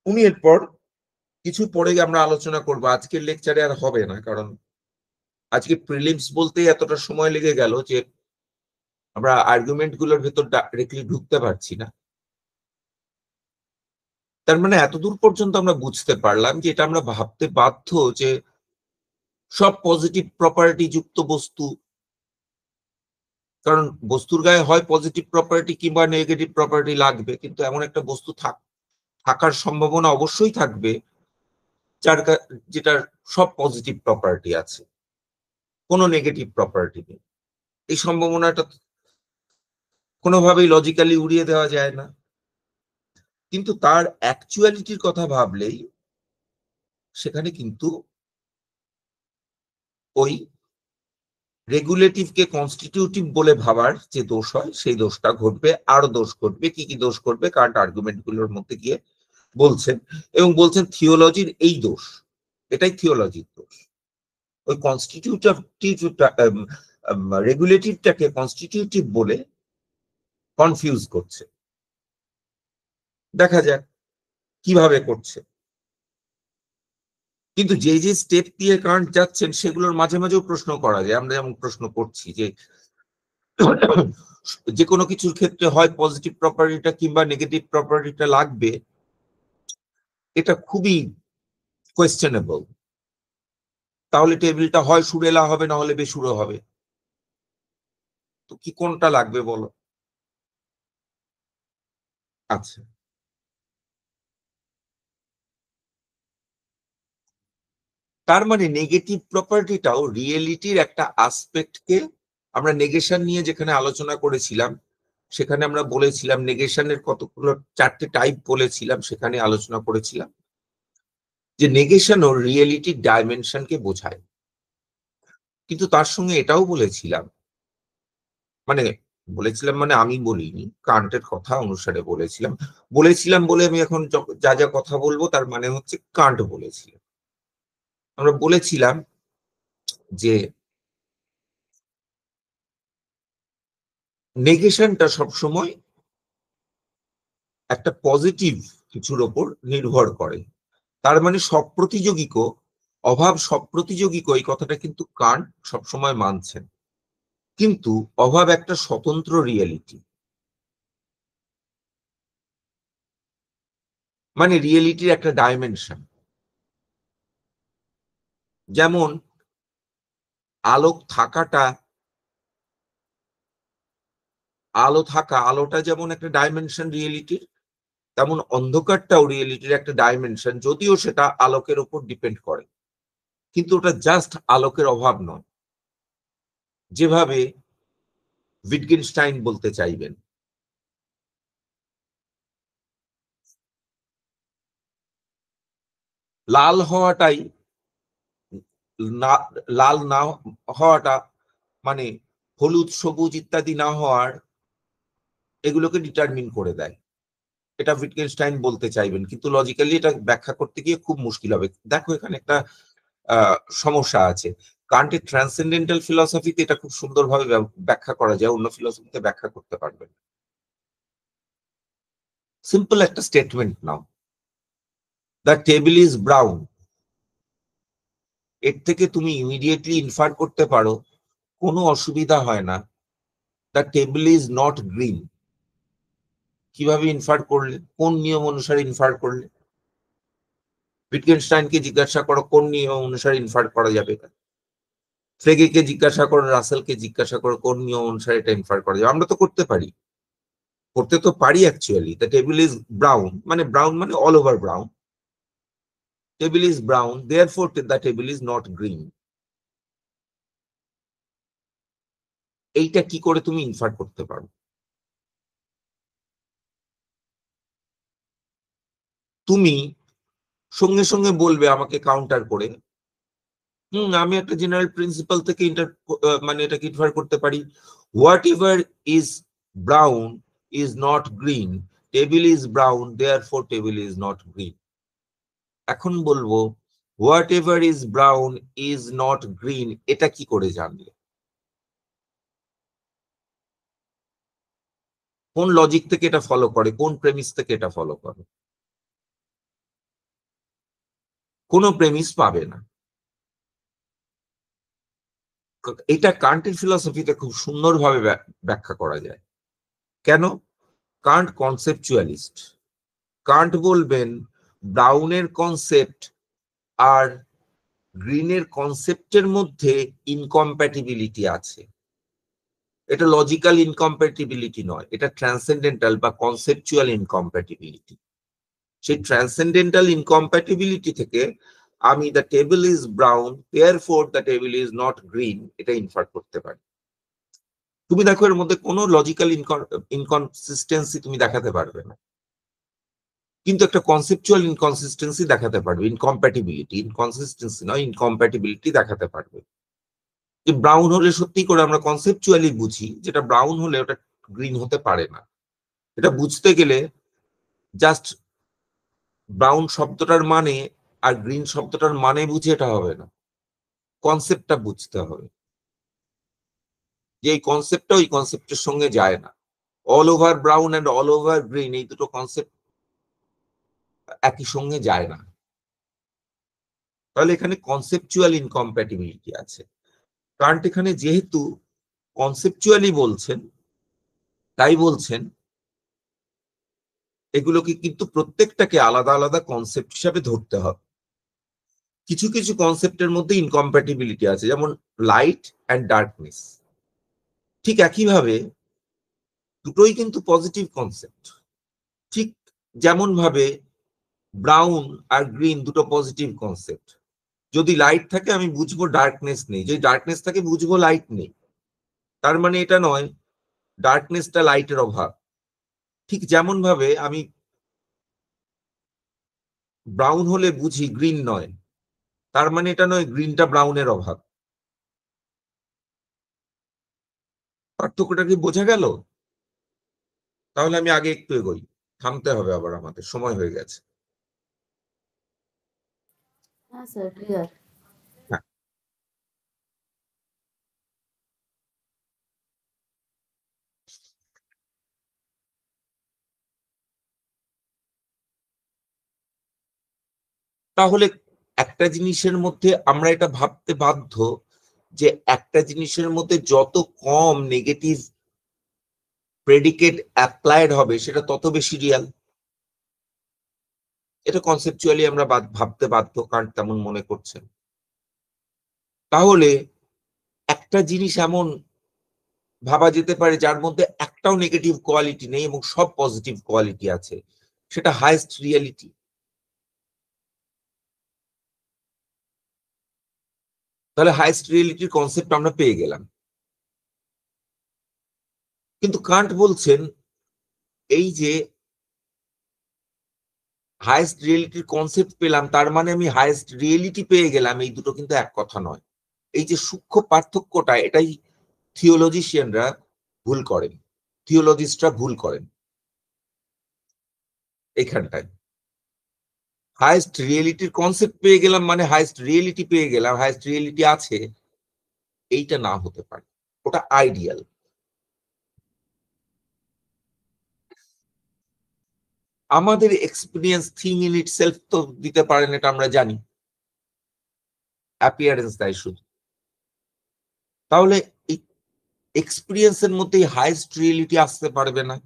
উনি এরপর কিছু পরে আমরা আলোচনা করবো, আজকের লেকচারে আর হবে না, কারণ আজকে প্রিলিমস বলতেই এতটা সময় লেগে গেল যে আমরা আর্গুমেন্ট গুলোর ভেতর ডাইরেক্টলি ঢুকতে পারছি না। তার মানে এতদূর পর্যন্ত আমরা বুঝতে পারলাম যে এটা আমরা ভাবতে বাধ্য যে সব পজিটিভ প্রপার্টি যুক্ত বস্তু, কারণ বস্তুর গায়ে হয় পজিটিভ প্রপার্টি কিংবা নেগেটিভ প্রপার্টি লাগবে, কিন্তু এমন একটা বস্তু থাকার সম্ভাবনা অবশ্যই থাকবে যেটার সব পজিটিভ প্রপার্টি আছে, কোনো নেগেটিভ প্রপার্টি নেই। এই সম্ভাবনাটা কোনোভাবেই লজিক্যালি উড়িয়ে দেওয়া যায় না। কিন্তু তার অ্যাকচুয়ালিটির কথা ভাবলেই সেখানে কিন্তু ওই রেগুলেটিভকে কনস্টিটিউটিভ বলে ভাবার যে দোষ হয় সেই দোষটা ঘটবে, আরো দোষ ঘটবে। কি কি দোষ ঘটবে কার্ট আর্গুমেন্ট গুলোর মধ্যে গিয়ে বলছেন, এবং বলছেন থিওলজির এই দোষ, এটাই থিওলজির দোষ। ওই রেগুলেটিভটাকে কনস্টিটিউটিভ বলে কনফিউজ করছে। দেখা যাক কিভাবে করছে। কিন্তু যে যে স্টেপ দিয়ে কার্ট যাচ্ছেন সেগুলোর মাঝে মাঝেও প্রশ্ন করা যায়। আমরা যেমন প্রশ্ন করছি যে যে কোনো কিছুর ক্ষেত্রে হয় পজিটিভ প্রপার্টিটা কিংবা নেগেটিভ প্রপার্টিটা লাগবে, এটা খুবই কোয়েশ্চেনেবল। তাহলে টেবিলটা হয় সুরেলা হবে, না হলে বেসুরো হবে। তো কি কোনটা লাগবে বলো? আচ্ছা, তার মানে নেগেটিভ প্রপার্টিটাও রিয়েলিটির একটা আসপেক্টকে, আমরা নেগেশন নিয়ে যেখানে আলোচনা করেছিলাম সেখানে আমরা বলেছিলাম নেগেশনের কতগুলো 4টে টাইপ বলেছিলাম, সেখানে আলোচনা করেছিলাম যে নেগেশন ও রিয়েলিটির ডাইমেনশনকে বোঝায়। কিন্তু তার সঙ্গে এটাও বলেছিলাম, মানে বলেছিলাম মানে আমি বলিনি, কান্টের কথা অনুসারে বলেছিলাম। বলেছিলাম বলে আমি এখন যা যা কথা বলবো তার মানে হচ্ছে কান্ট বলেছিলাম। আমরা বলেছিলাম যে নেগেশনটা সবসময় একটা পজিটিভ কিছুর ওপর নির্ভর করে। তার মানে সপ্রতিযোগিক, অভাব সপ্রতিযোগিক, এই কথাটা কিন্তু কান্ট সবসময় মানছেন। কিন্তু অভাব একটা স্বতন্ত্র রিয়েলিটি, মানে রিয়েলিটির একটা ডাইমেনশন। যেমন আলোক থাকাটা, আলো থাকা, আলোটা যেমন একটা ডাইমেনশন রিয়েলিটির, তেমন অন্ধকারটাও রিয়েলিটির একটা ডাইমেনশন, যদিও সেটা আলোকের উপর ডিপেন্ড করে। কিন্তু ওটা জাস্ট আলোকের অভাব নয়, যেভাবে উইটগেনস্টাইন বলতে চাইবেন। লাল হওয়াটাই না, লাল না হওয়াটা মানে হলুদ সবুজ ইত্যাদি না হওয়ার, এগুলোকে ডিটারমিন করে দেয়, এটা উইটগেনস্টাইন বলতে চাইবেন। কিন্তু লজিক্যালি এটা ব্যাখ্যা করতে গিয়ে খুব মুশকিল হবে। দেখো এখানে একটা সমস্যা আছে। কান্টের ট্রান্সেন্ডেন্টাল ফিলসফিতে এটা খুব সুন্দরভাবে ব্যাখ্যা করা যায়, অন্য ফিলসফিতে ব্যাখ্যা করতে পারবেন। সিম্পল একটা statement now, the table is brown. এর থেকে তুমি ইমিডিয়েটলি ইনফার করতে পারো, কোনো অসুবিধা হয় না, the table is not green. কিভাবে ইনফার করলে, কোন নিয়ম অনুসারে ইনফার করলে? উইটগেনস্টাইনকে জিজ্ঞাসা করো কোন নিয়ম অনুসারে ইনফার করা যাবে। ফ্রেগেকে জিজ্ঞাসা করো, রাসেলকে জিজ্ঞাসা করো কোন নিয়ম অনুসারে এটা ইনফার করা যাবে। আমরা তো করতে পারি, করতে তো পারি actually. The table is brown মানে, ব্রাউন মানে all over brown. Table is brown, therefore the table is not green. এইটা কি করে তুমি ইনফার করতে পারো? তুমি সঙ্গে সঙ্গে বলবে আমাকে কাউন্টার করে, আমি একটা জেনারেল প্রিন্সিপাল থেকে মানে এটাকে ইনফার করতে পারি, what ever is brown is not green, table is brown therefore table is not green. এখন বলবো what ever is brown is not green, এটা কি করে জানলে? কোন লজিক থেকে এটা ফলো করে, কোন প্রেমিস থেকে এটা ফলো করে? কোনো প্রেমিস পাবে না। এটা কান্টের ফিলসফিতে খুব সুন্দরভাবে ব্যাখ্যা করা যায়। কেন? কান্ট কনসেপচুয়ালিস্ট। কান্ট বলবেন ব্রাউনের কনসেপ্ট আর গ্রিনের কনসেপ্টের মধ্যে ইনকম্প্যাটিবিলিটি আছে। এটা লজিক্যাল ইনকম্প্যাটিবিলিটি নয়, এটা ট্রান্সেন্ডেন্টাল বা কনসেপচুয়াল ইনকম্প্যাটিবিলিটি। সেই ট্রান্সেন্ডেন্টাল ইনকম্প্যাটিবিলিটি থেকে আমি the table is brown therefore the table is not green এটা ইনফার করতে পারি। তুমি দেখো এর মধ্যে কোনো লজিক্যাল ইনকনসিস্টেন্সি তুমি দেখাতে পারবে না, কিন্তু একটা কনসেপচুয়াল ইনকনসিস্টেন্সি দেখাতে পারবে। ইনকম্প্যাটিবিলিটি, ইনকনসিস্টেন্সি নয়, ইনকম্প্যাটিবিলিটি দেখাতে পারবে। যে ব্রাউন হলে সত্যি করে আমরা কনসেপচুয়ালি বুঝি, যেটা ব্রাউন হলে ওটা গ্রিন হতে পারে না। এটা বুঝতে গেলে জাস্ট ব্রাউন শব্দটার মানে আর গ্রিন শব্দটার মানে বুঝে এটা হবে না, কনসেপ্টটা বুঝতে হবে, যে এই কনসেপ্টটা ওই কনসেপ্টের সঙ্গে যায় না। All over brown and all over green এই দুটো কনসেপ্ট একই সঙ্গে যায় না। তাহলে এখানে কনসেপচুয়াল ইনকম্প্যাটিবিলিটি আছে। কারণ এখানে যেহেতু কনসেপচুয়ালি বলছেন, তাই বলছেন এগুলোকে কিন্তু প্রত্যেকটাকে আলাদা আলাদা কনসেপ্ট হিসাবে ধরতে হবে। কিছু কিছু কনসেপ্টের মধ্যে ইনকম্প্যাটিবিলিটি আছে, যেমন লাইট অ্যান্ড ডার্কনেস। ঠিক একইভাবে দুটোই কিন্তু পজিটিভ কনসেপ্ট। ঠিক যেমন ভাবে ব্রাউন আর গ্রিন দুটো পজিটিভ কনসেপ্ট। যদি লাইট থাকে আমি বুঝবো ডার্কনেস নেই, যদি ডার্কনেস থাকে বুঝবো লাইট নেই। তার মানে এটা নয় ডার্কনেসটা লাইটের অভাব। ঠিক যেমন ভাবে আমি ব্রাউন হলে বুঝি গ্রিন নয়, তার মানে এটা নয় গ্রিনটা ব্রাউনের অভাব। পার্থক্যটা কি বোঝা গেল? তাহলে আমি আগে একটু এগোই, থামতে হবে আবার, আমাদের সময় হয়ে গেছে। হ্যাঁ স্যার, ক্লিয়ার। হ্যাঁ, তাহলে একটা জিনিসের মধ্যে আমরা এটা ভাবতে বাধ্য যে একটা জিনিসের মধ্যে যত কম নেগেটিভ প্রেডিকেট অ্যাপ্লাইড হবে সেটা তত বেশি রিয়াল। এটা কনসেপচুয়ালি আমরা ভাবতে বাধ্য, কারণ তেমন মনে করছেন। তাহলে একটা জিনিস এমন ভাবা যেতে পারে যার মধ্যে একটাও নেগেটিভ কোয়ালিটি নেই এবং সব পজিটিভ কোয়ালিটি আছে, সেটা হাইয়েস্ট রিয়ালিটি। তাহলে হাইয়েস্ট রিয়ালিটির কনসেপ্ট আমরা পেয়ে গেলাম। কিন্তু কান্ট বলছেন এই যে হাইয়েস্ট রিয়েলিটির কনসেপ্ট পেলাম তার মানে আমি হাইয়েস্ট রিয়েলিটি পেয়ে গেলাম, এই দুটো কিন্তু এক কথা নয়। এই যে সূক্ষ্ম পার্থক্যটা, এটাই থিওলজিশিয়ানরা ভুল করেন, থিওলজিস্টরা ভুল করেন এখানটায়। হাইয়েস্ট রিয়েলিটির কনসেপ্ট পেয়ে গেলাম মানে হাইয়েস্ট রিয়েলিটি পেয়ে গেলাম, হাইয়েস্ট রিয়েলিটি আছে, এইটা না হতে পারে, ওটা আইডিয়াল। আমাদের এক্সপিরিয়েন্স থিং ইন ইটসেলফ তো দিতে পারেন, এটা আমরা জানি, অ্যাপিয়ারেন্স দেয় শুধু। তাহলে এই এক্সপিরিয়েন্সের মধ্যে হাইয়েস্ট রিয়েলিটি আসতে পারবে না।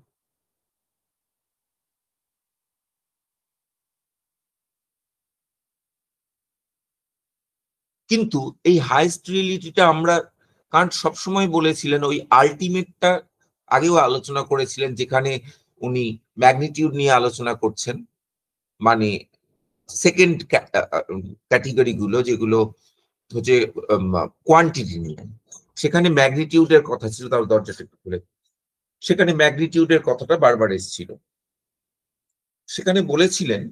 কিন্তু এই হাইয়েস্ট রিয়েলিটিটা আমরা, কারণ সবসময় বলেছিলেন ওই আলটিমেটটা, আগেও আলোচনা করেছিলেন যেখানে উনি ম্যাগনিটিউড নিয়ে আলোচনা করছেন, মানে সেকেন্ড ক্যাটেগরি গুলো যেগুলো হচ্ছে কোয়ান্টিটি নিয়ে, সেখানে ম্যাগনিটিউডের কথা ছিল। তার দরজাটা একটু খুলে, সেখানে ম্যাগনিটিউডের কথাটা বারবার এসেছিল। সেখানে বলেছিলেন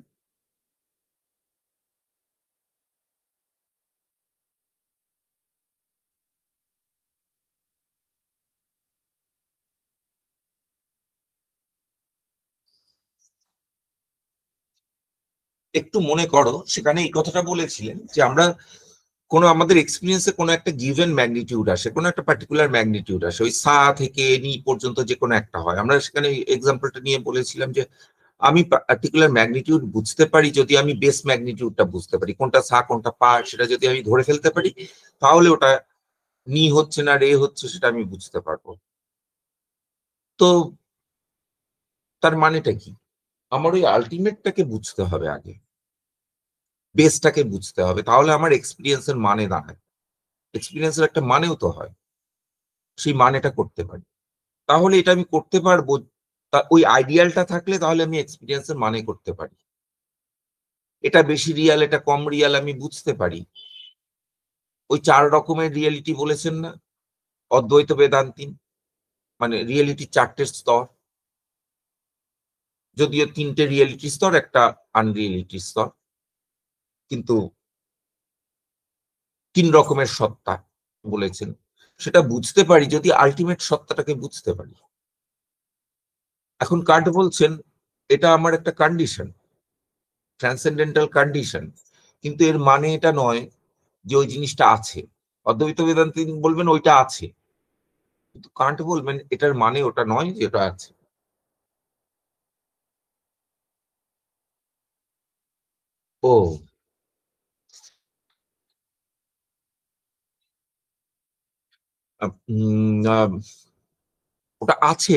একটু মনে করো, সেখানে এই কথাটা বলেছিলেন যে আমরা কোনো আমাদের এক্সপিরিয়েন্সে কোনো একটা গিভেন ম্যাগনিটিউড আসে, কোনো একটা পার্টিকুলার ম্যাগনিটিউড আসে, ওই সা থেকে নি পর্যন্ত যে কোনো একটা হয়। আমরা সেখানে এক্সাম্পলটা নিয়ে বলেছিলাম যে আমি পার্টিকুলার ম্যাগনিটিউড বুঝতে পারি যদি আমি বেস ম্যাগনিটিউডটা বুঝতে পারি, কোনটা সা কোনটা পা, সেটা যদি আমি ধরে ফেলতে পারি তাহলে ওটা নি হচ্ছে না রে হচ্ছে সেটা আমি বুঝতে পারবো। তো তার মানেটা কি? আমার ওই আলটিমেটটাকে বুঝতে হবে আগে, বেসটাকে বুঝতে হবে, তাহলে আমার এক্সপিরিয়েন্সের মানে দাঁড়ায়। এক্সপিরিয়েন্সের একটা মানেও তো হয়, সেই মানেটা করতে পারি, তাহলে এটা আমি করতে পারবো। ওই আইডিয়ালটা থাকলে তাহলে আমি এক্সপিরিয়েন্সের মানে করতে পারি, এটা বেশি রিয়াল এটা কম রিয়াল আমি বুঝতে পারি। ওই 4 রকমের রিয়েলিটি বলেছেন না অদ্বৈত বেদান্তি, মানে রিয়েলিটির 4টে স্তর, যদিও 3টে রিয়েলিটি স্তর একটা আনরিয়েলিটি স্তর, কিন্তু 3 রকমের সত্তা। বলেছেন সেটা বুঝতে পারি যদি আলটিমেট সত্তাটাকে বুঝতে পারি। এখন কান্ট বলছেন এটা আমার একটা কন্ডিশন, ট্রান্সেন্ডেন্টাল কন্ডিশন, কিন্তু এর মানে এটা নয় যে ওই জিনিসটা আছে। অদ্বৈত বেদান্তি বলবেন ওইটা আছে, কিন্তু কান্ট বলবেন এটার মানে ওটা নয় যে এটা আছে। ও ওটা আছে,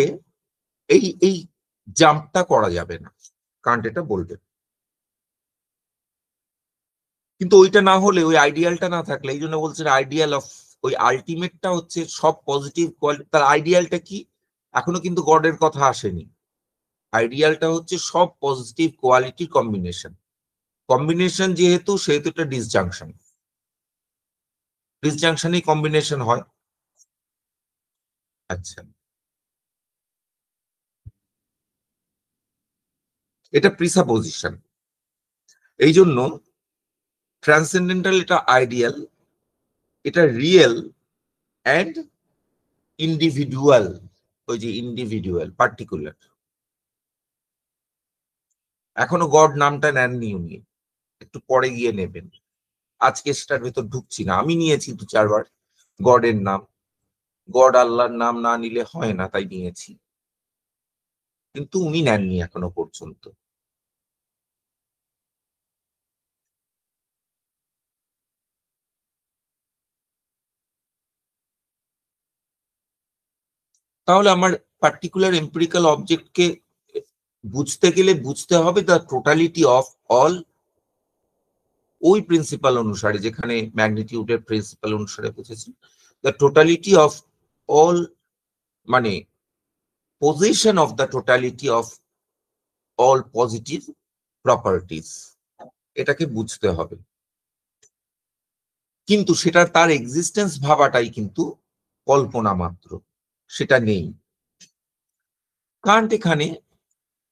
এই এই জাম্পটা করা যাবে না, কান্ট এটা বলবেন। কিন্তু ওইটা না হলে, ওই আইডিয়ালটা না থাকলে, এই জন্য বলছেন আইডিয়াল অফ, ওই আলটিমেটটা হচ্ছে সব পজিটিভ কোয়ালিটি। তার আইডিয়ালটা কি? এখনো কিন্তু গডের কথা আসেনি। আইডিয়ালটা হচ্ছে সব পজিটিভ কোয়ালিটির কম্বিনেশন। কম্বিনেশন যেহেতু, সেহেতু এটা ডিসজাংশন, ডিসজাংশনই কম্বিনেশন হয়। আচ্ছা, এটা প্রিসাপোজিশন। এই জন্য ট্রান্সেন্ডেন্টাল এটা আইডিয়াল, এটা রিয়েল অ্যান্ড ইন্ডিভিডুয়াল। ওই যে ইন্ডিভিডুয়াল, পার্টিকুলার। এখনো গড নামটা নেননি উনি, একটু পরে গিয়ে নেবেন। আজকে সেটার ভেতর ঢুকছি না, আমি নিয়েছি 2-4 বার গডের নাম। গড আল্লাহর নাম না নিলে হয় না, তাই নিয়েছি, কিন্তু উনি নেননি এখনো পর্যন্ত। তাহলে আমার পার্টিকুলার এম্পিরিক্যাল অবজেক্টকে বুঝতে গেলে বুঝতে হবে দ্য টোটালিটি অফ অল, ওই প্রিন্সিপাল অনুসারে, যেখানে ম্যাগনিটিউডের প্রিন্সিপাল অনুসারে বুঝেছি, দ্য টোটালিটি অফ অল, মানে position of the totality of all positive properties, এটাকে বুঝতে হবে। কিন্তু সেটা, তার এক্সিস্টেন্স ভাবাটাই কিন্তু কল্পনা মাত্র, সেটা নেই। কান্ট এখানে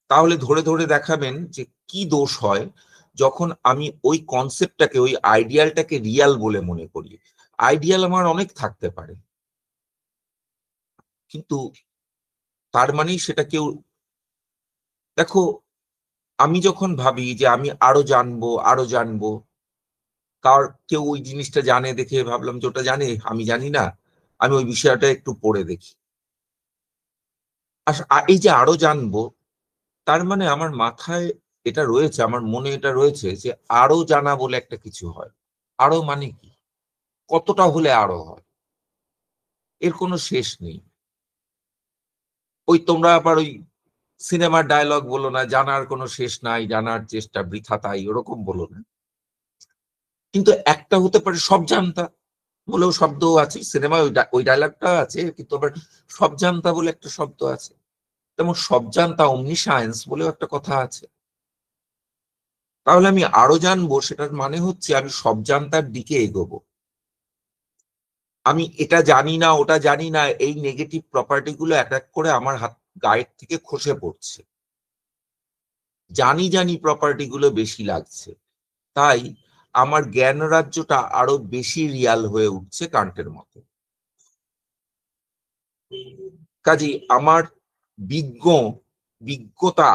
তাহলে ধরে ধরে দেখাবেন যে কি দোষ হয় যখন আমি ওই কনসেপ্টটাকে, ওই আইডিয়ালটাকে রিয়াল বলে মনে করি। আইডিয়াল আমার অনেক থাকতে পারে, কিন্তু তার মানে সেটা কেউ, দেখো, আমি যখন ভাবি যে আমি আরো জানবো আরো জানবো, কেউ ওই জিনিসটা জানে দেখে ভাবলাম যে ওটা জানে, আমি জানি না, আমি ওই বিষয়টা একটু পড়ে দেখি। এই যে আরো জানবো, তার মানে আমার মাথায় এটা রয়েছে, আমার মনে এটা রয়েছে যে আরো জানা বলে একটা কিছু হয়। আরো মানে কি? কতটা হলে আরো হয়? এর কোনো শেষ নেই। ওই তোমরা আবার ওই সিনেমার ডায়লগ বলো না, জানার কোনো শেষ নাই, জানার চেষ্টা বৃথা তাই, ওরকম বলো না। কিন্তু একটা হতে পারে সব জানতা বলেও শব্দও আছে, সিনেমায় ওই ডায়লগটা আছে, কিন্তু আবার সব জানতা বলে একটা শব্দ আছে। তেমন সব জানতা, অমনিসায়েন্স বলেও একটা কথা আছে। তাহলে আমি আরো জানবো, সেটার মানে হচ্ছে আমি সব জানতার দিকে এগোবো। আমি এটা জানি না, ওটা জানি না, এই নেগেটিভ প্রপার্টি গুলো এক এক করে আমার হাত গায়ের থেকে খসে পড়ছে। জানি জানি প্রপার্টি গুলো বেশি লাগছে, তাই আমার জ্ঞান রাজ্যটা আরো বেশি রিয়াল হয়ে উঠছে কান্টের মতো। কাজেই আমার বিজ্ঞতা,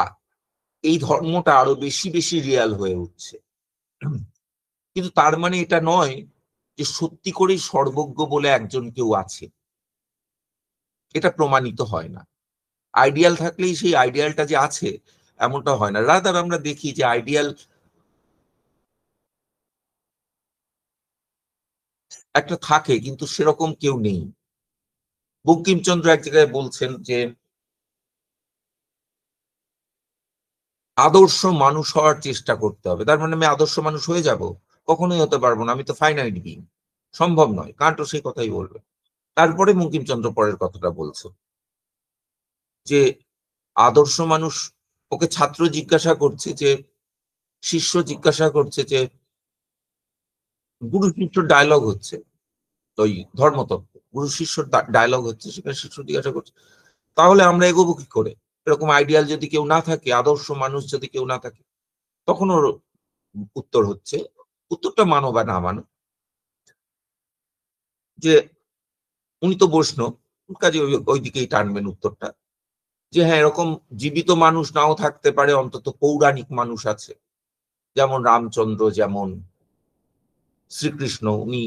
এই ধর্মটা আরো বেশি বেশি রিয়াল হয়ে উঠছে। কিন্তু তার মানে এটা নয় যে সত্যি করেই সর্বজ্ঞ বলে একজন কেউ আছে, এটা প্রমাণিত হয় না। আইডিয়াল থাকলেই সেই আইডিয়ালটা যে আছে এমনটা হয় না। রাদার আমরা দেখি যে আইডিয়াল একটা থাকে, কিন্তু সেরকম কেউ নেই। বঙ্কিমচন্দ্র এক জায়গায় বলছেন যে আদর্শ মানুষ হওয়ার চেষ্টা করতে হবে। তার মানে আমি আদর্শ মানুষ হয়ে যাব? কখনোই হতে পারবো না, আমি তো ফাইনাইট বিং, সম্ভব নয়। কান্টও সেই কথাই বলবে। তারপরে বঙ্কিমচন্দ্র পরের কথাটা বলছে যে আদর্শ মানুষ, ওকে ছাত্র জিজ্ঞাসা করছে, যে শিষ্য জিজ্ঞাসা করছে, যে গুরু শিষ্য ডায়লগ হচ্ছে, ওই ধর্মতত্ত্ব গুরু শিষ্য ডায়লগ হচ্ছে, সেখানে শিষ্য জিজ্ঞাসা করছে তাহলে আমরা এগোবো কি করে? এরকম আইডিয়াল যদি কেউ না থাকে, আদর্শ মানুষ যদি কেউ না থাকে, তখন ওর উত্তর হচ্ছে, উত্তরটা মানো বা না মানো, যে উনি তো বৈষ্ণব, কাজে ওই দিকেই টানবেন উত্তরটা, যে হ্যাঁ এরকম জীবিত মানুষ নাও থাকতে পারে, অন্তত পৌরাণিক মানুষ আছে, যেমন রামচন্দ্র, যেমন শ্রীকৃষ্ণ। উনি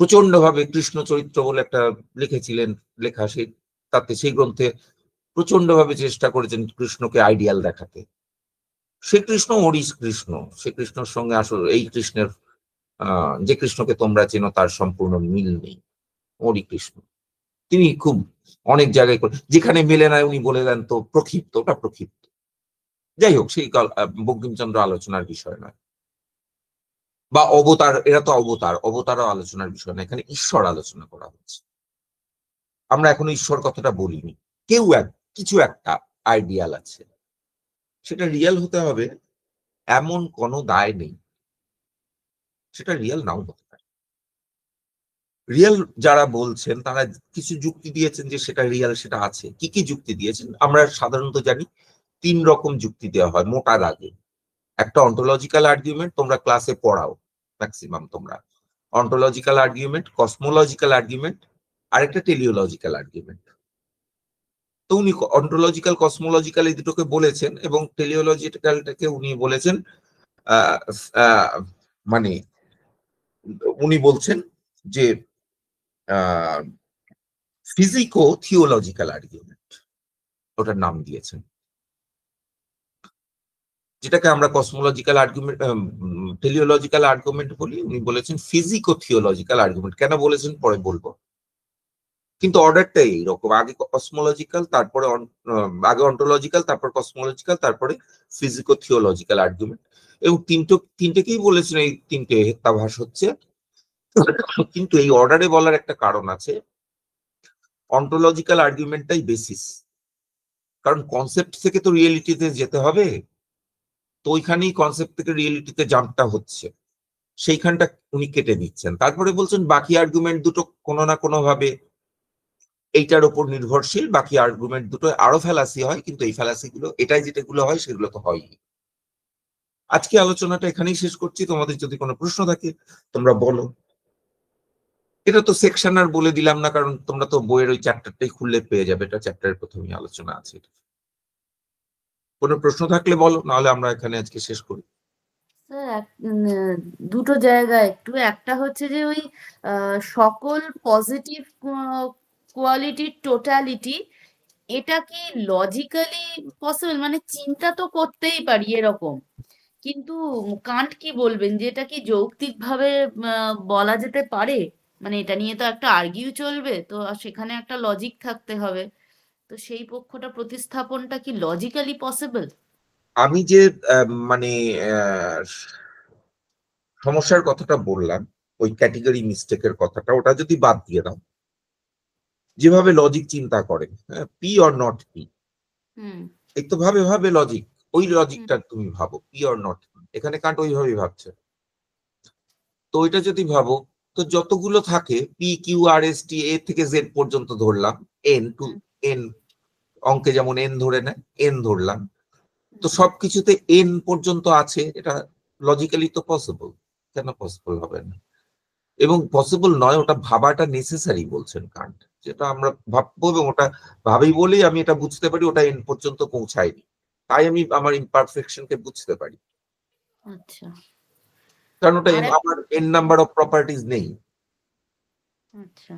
প্রচন্ড ভাবে কৃষ্ণ চরিত্র বলে একটা লিখেছিলেন, লেখা সেই, তাতে সেই গ্রন্থে প্রচন্ড ভাবে চেষ্টা করেছেন কৃষ্ণকে আইডিয়াল দেখাতে। সে কৃষ্ণ ওরই কৃষ্ণ, সে কৃষ্ণের সঙ্গে আসলে এই কৃষ্ণের যে কৃষ্ণকে তোমরা চেনো তার সম্পূর্ণ মিল নেই, ওরই কৃষ্ণ। তিনি খুব অনেক জায়গায় যেখানে মেলে না উনি বলে দেন তো প্রক্ষিপ্ত, ওটা প্রক্ষিপ্ত। যাই হোক, সেই বঙ্কিমচন্দ্র আলোচনার বিষয় নয়, বা অবতার, এরা তো অবতারও আলোচনার বিষয় না, এখানে ঈশ্বর আলোচনা করা হচ্ছে। আমরা এখনো ঈশ্বর কথাটা বলিনি। কেউ কিছু একটা আইডিয়াল আছে, সেটা রিয়েল হতে হবে এমন কোনো দায় নেই, সেটা রিয়েল নাও হতে পারে। রিয়েল যারা বলছেন তারা কিছু যুক্তি দিয়েছেন যে সেটা রিয়েল, সেটা আছে। কি কি যুক্তি দিয়েছেন আমরা সাধারণত জানি, 3 রকম যুক্তি দেওয়া হয় মোটা দাগে। একটা অন্টোলজিক্যাল আর্গুমেন্ট, তোমরা ক্লাসে পড়াও ম্যাক্সিমাম তোমরা। অন্টোলজিক্যাল আর্গুমেন্ট, কসমোলজিক্যাল আর্গুমেন্ট, আরেকটা টেলিওলজিক্যাল আর্গুমেন্ট। তো উনি অন্টোলজিক্যাল কসমোলজিক্যাল এই দুটোকে বলেছেন, এবং টেলিওলজিক্যালটাকে উনি বলেছেন মানে উনি বলছেন যে ফিজিকো থিওলজিক্যাল আর্গুমেন্ট, ওটার নাম দিয়েছেন, যেটাকে আমরা কসমোলজিক্যাল আর্গুমেন্ট, টেলিওলজিক্যাল আর্গুমেন্ট বলি। উনি বলেছেন ফিজিকো থিওলজিক্যাল আর্গুমেন্ট। কেন বলেছেন পরে বলবো, কিন্তু অর্ডারটা এইরকম, আগে কসমোলজিক্যাল, তারপরে আগে অন্টোলজিক্যাল, তারপর কসমোলজিক্যাল, তারপরে ফিজিকো থিওলজিক্যাল আর্গুমেন্ট। এবং তিনটেকেই বলেছেন এই তিনটে হেত্তাভাস হচ্ছে। কিন্তু এই অর্ডারে বলার একটা কারণ আছে, অন্টোলজিক্যাল আর্গুমেন্টটাই বেসিস, কারণ কনসেপ্ট থেকে তো রিয়েলিটিতে যেতে হবে। তো ওইখানেই কনসেপ্ট থেকে রিয়েলিটিতে জাম্পটা হচ্ছে, সেইখানটা উনি কেটে দিচ্ছেন। তারপরে বলছেন বাকি আর্গুমেন্ট দুটো কোনো না কোনো ভাবে এইটার উপর নির্ভরশীল, বাকি আর্গুমেন্ট দুটো আরো ফ্যালাসি হয়, কিন্তু এই ফ্যালাসি গুলো, এটাই যেটাগুলো হয় সেগুলো তো হয়ই। আজকে আলোচনাটা এখানেই শেষ করছি। তোমাদের যদি কোনো প্রশ্ন থাকে তোমরা বলো। এটা তো সেকশন আর বলে দিলাম না, কারণ তোমরা তো বইয়ের ওই চ্যাপ্টারটাই খুললে পেয়ে যাবে, এটা চ্যাপ্টারের প্রথমেই আলোচনা আছে। কোনো প্রশ্ন থাকলে বলো, নাহলে আমরা এখানে আজকে শেষ করি। স্যার দুটো জায়গায় একটু, একটা হচ্ছে যে ওই সকল পজিটিভ কোয়ালিটির টোটালিটি, এটা কি লজিক্যালি পসিবল? মানে চিন্তা তো করতেই পারি এরকম, কিন্তু কান্ট কি বলবেন যে এটা কি যৌক্তিকভাবে বলা যেতে পারে? মানে এটা নিয়ে তো একটা আর্গিউ চলবে, তো সেখানে একটা লজিক থাকতে হবে, তো সেই পক্ষটা প্রতিস্থাপনটা কি লজিক্যালি পসিবল? আমি যে মানে সমস্যার কথাটা বললাম, ওই ক্যাটেগরি মিস্টেকের কথাটা, ওটা যদি বাদ দিয়ে দাও, যেভাবে লজিক চিন্তা করে, পি অর নট পি, হুম এই তো ভাবে ভাবে লজিক, ওই হুম লজিকটা তুমি ভাবো পি অর নট, এখানে কান্ট ওইভাবেই ভাবছে। তো ওইটা যদি ভাবো, তো যতগুলো থাকে P Q R S T এ থেকে জেড পর্যন্ত ধরলাম, এন টু হুম এন, অঙ্কে যেমন এন ধরে নেয়, এন ধরলাম, তো হুম সবকিছুতে এন পর্যন্ত আছে, এটা লজিক্যালি তো পসিবল। কেন পসিবল হবে না? এবং পসিবল নয়, ওটা ভাবাটা নেসেসারি বলছেন কান্ট, যেটা আমরা ভাববো, এবং ওটা ভাবি বলেই আমি এটা বুঝতে পারি ওটা এন পর্যন্ত পৌঁছায়নি, তাই আমি আমার ইমপারফেকশনকে বুঝতে পারি, আচ্ছা। কারণ ওটা আর একটা, আমার এন নাম্বার অফ প্রপার্টিজ নেই। আচ্ছা।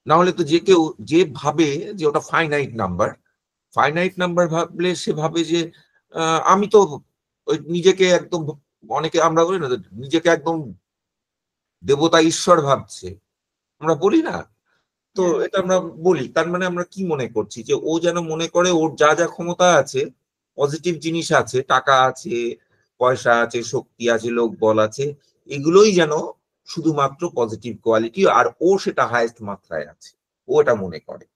না হলে তো যে কেউ যে ভাবে যে ওটা ফাইনাইট নাম্বার, ফাইনাইট নাম্বার ভাবলে সে ভাবে যে আমি তো ওই নিজেকে একদম, অনেকে আমরা বলি না নিজেকে একদম দেবতা ঈশ্বর ভাবছে, আমরা বলি না? তো হ্যাঁ। এটা আমরা বলি, তার মানে আমরা কি মনে করছি, যে ও যেন মনে করে ওর যা যা ক্ষমতা আছে, পজিটিভ জিনিস আছে, টাকা আছে, পয়সা আছে, শক্তি আছে, লোক বল আছে, এগুলোই যেন শুধুমাত্র পজিটিভ কোয়ালিটি, আর ও সেটা হাইয়েস্ট মাত্রায় আছে, ও এটা মনে করে।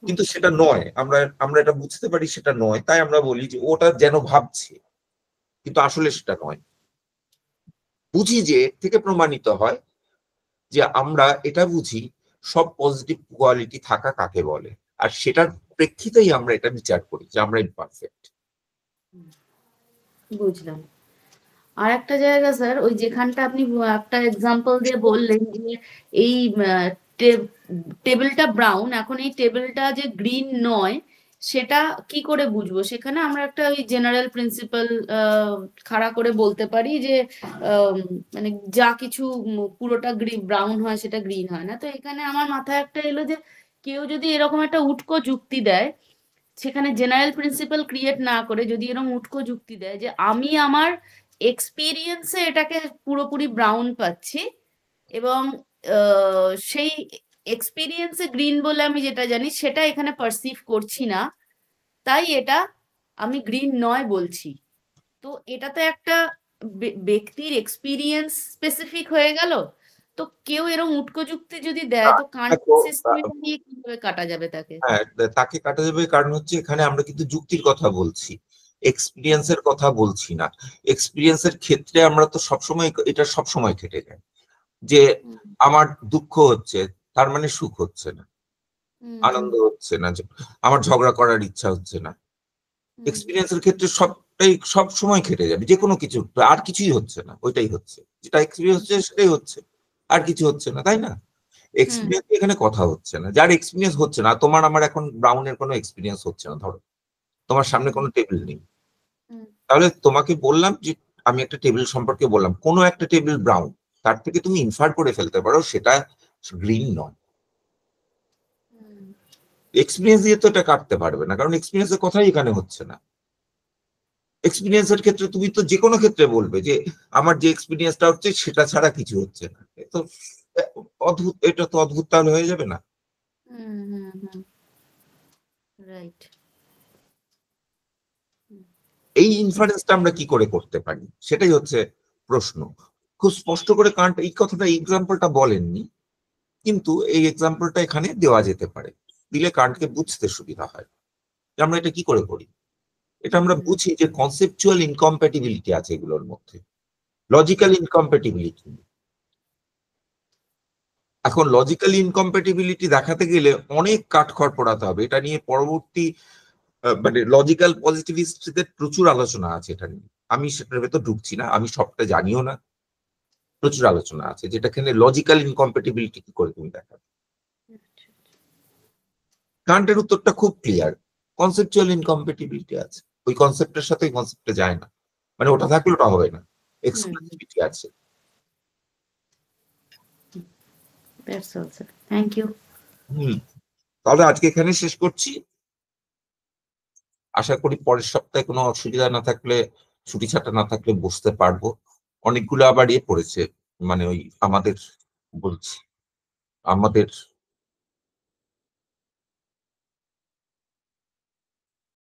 কিন্তু আচ্ছা। সেটা নয়, আমরা আমরা এটা বুঝতে পারি সেটা নয়, তাই আমরা বলি যে ওটা যেন ভাবছে, কিন্তু আসলে সেটা নয়। বুঝি যে এর থেকে প্রমাণিত হয় যে আমরা এটা বুঝি সব পজিটিভ কোয়ালিটি থাকা কাকে বলে, আর সেটার প্রেক্ষিতেই আমরা এটা বিচার করি যে আমরা ইমপারফেক্ট। বুঝলাম। আর একটা জায়গা স্যার, ওই যেখানটা আপনি একটা এক্সাম্পল দিয়ে বললেন যে এই টেবিলটা ব্রাউন, এখন এই টেবিলটা যে গ্রিন নয় সেটা কি করে বুঝবো? সেখানে আমরা একটা ওই জেনারেল প্রিন্সিপাল খাড়া করে বলতে পারি যে আম, মানে যা কিছু পুরোটা ব্রাউন হয় সেটা গ্রিন হয় না। তো এখানে আমার মাথায় একটা এলো যে কেউ যদি এরকম একটা উটকো যুক্তি দেয়, সেখানে জেনারেল প্রিন্সিপাল ক্রিয়েট না করে যদি এরকম উটকো যুক্তি দেয় যে আমি আমার এক্সপিরিয়েন্সে এটাকে পুরোপুরি ব্রাউন পাচ্ছি, এবং সেই এক্সপিরিয়েন্সে গ্রিন বলে আমি যেটা জানি সেটা এখানে পারসিভ করছি না, তাই এটা আমি গ্রিন নয় বলছি। তো এটা তো একটা ব্যক্তির এক্সপিরিয়েন্স স্পেসিফিক হয়ে গেল। তো কেউ এরকম উটকো যুক্তি যদি দেয়, তো দেখো, কান্ট সিস্টেমটা নিয়ে কিভাবে কাটা যাবে তাকে? হ্যাঁ, তাকে কাটা যাবে, কারণ হচ্ছে এখানে আমরা কিন্তু যুক্তির কথা বলছি, এক্সপিরিয়েন্সের কথা বলছি না। এক্সপিরিয়েন্সের ক্ষেত্রে আমরা তো সবসময়, এটা সবসময় খেটে যায় যে আমার দুঃখ হচ্ছে তার মানে সুখ হচ্ছে না, আনন্দ হচ্ছে না, আমার ঝগড়া করার ইচ্ছা হচ্ছে না। এক্সপিরিয়েন্সের ক্ষেত্রে সবটাই সব সময় খেটে যাবে, যে কোনো কিছু আর কিছুই হচ্ছে না, ওইটাই হচ্ছে, যেটা এক্সপিরিয়েন্স হচ্ছে সেটাই হচ্ছে, আর কিছু হচ্ছে না, তাই না? এক্সপিরিয়েন্স এখানে কথা হচ্ছে না, যার এক্সপিরিয়েন্স হচ্ছে না। তোমার আমার এখন ব্রাউনের কোনো এক্সপিরিয়েন্স হচ্ছে না, ধরো তোমার সামনে কোনো টেবিল নেই, তাহলে তোমাকে বললাম যে আমি একটা টেবিল সম্পর্কে বললাম, কোনো একটা টেবিল ব্রাউন, তার থেকে তুমি ইনফার করে ফেলতে পারো সেটা গ্রিন নয়। এক্সপিরিয়েন্স দিয়ে তো এটা কাটতে পারবে না, কারণ এক্সপিরিয়েন্সের কথাই এখানে হচ্ছে না। এক্সপিরিয়েন্সের ক্ষেত্রে তুমি তো যে কোনো ক্ষেত্রে বলবে যে আমার যে এক্সপিরিয়েন্সটা হচ্ছে সেটা ছাড়া কিছু হচ্ছে না। এ তো অদ্ভুত, এটা তো অদ্ভুত তাহলে হয়ে যাবে না? রাইট। এই ইনফারেন্সটা আমরা কি করে করতে পারি, সেটাই হচ্ছে প্রশ্ন। খুব স্পষ্ট করে কান্ট এই কথাটা, এই এক্সাম্পলটা বলেননি, কিন্তু এই এক্সাম্পলটা এখানে দেওয়া যেতে পারে, দিলে কান্টকে বুঝতে সুবিধা হয় যে আমরা এটা কি করে করি। এটা আমরা বুঝি যে কনসেপচুয়াল ইনকম্প্যাটিবিলিটি আছে এগুলোর মধ্যে, লজিক্যাল ইনকম্প্যাটিবিলিটি। এখন লজিক্যাল ইনকম্প্যাটিবিলিটি দেখাতে গেলে অনেক কাঠখড় পোড়াতে হবে, এটা নিয়ে পরবর্তী মানে লজিক্যাল পজিটিভিস্টদের প্রচুর আলোচনা আছে এটা নিয়ে। আমি সেটার ভেতর ঢুকছি না, আমি সবটা জানিও না। প্রচুর আলোচনা আছে যেটাখানে লজিক্যাল ইনকম্প্যাটিবিলিটি কি করে তুমি দেখাবে। কান্টের উত্তরটা খুব ক্লিয়ার, কনসেপচুয়াল ইনকম্প্যাটিবিলিটি আছে, ওই কনসেপ্টের সাথে ওই কনসেপ্টে যায় না, মানে ওটা থাকলে ওটা হবে না, এক্সক্লুসিভিটি আছে। Thank you. তাহলে আজকে এখানে শেষ করছি। আশা করি পরের সপ্তাহে কোনো অসুবিধা না থাকলে, ছুটি ছাটা না থাকলে বসতে পারবো। অনেকগুলো আবার ইয়ে পড়েছে, মানে ওই আমাদের বলছি আমাদের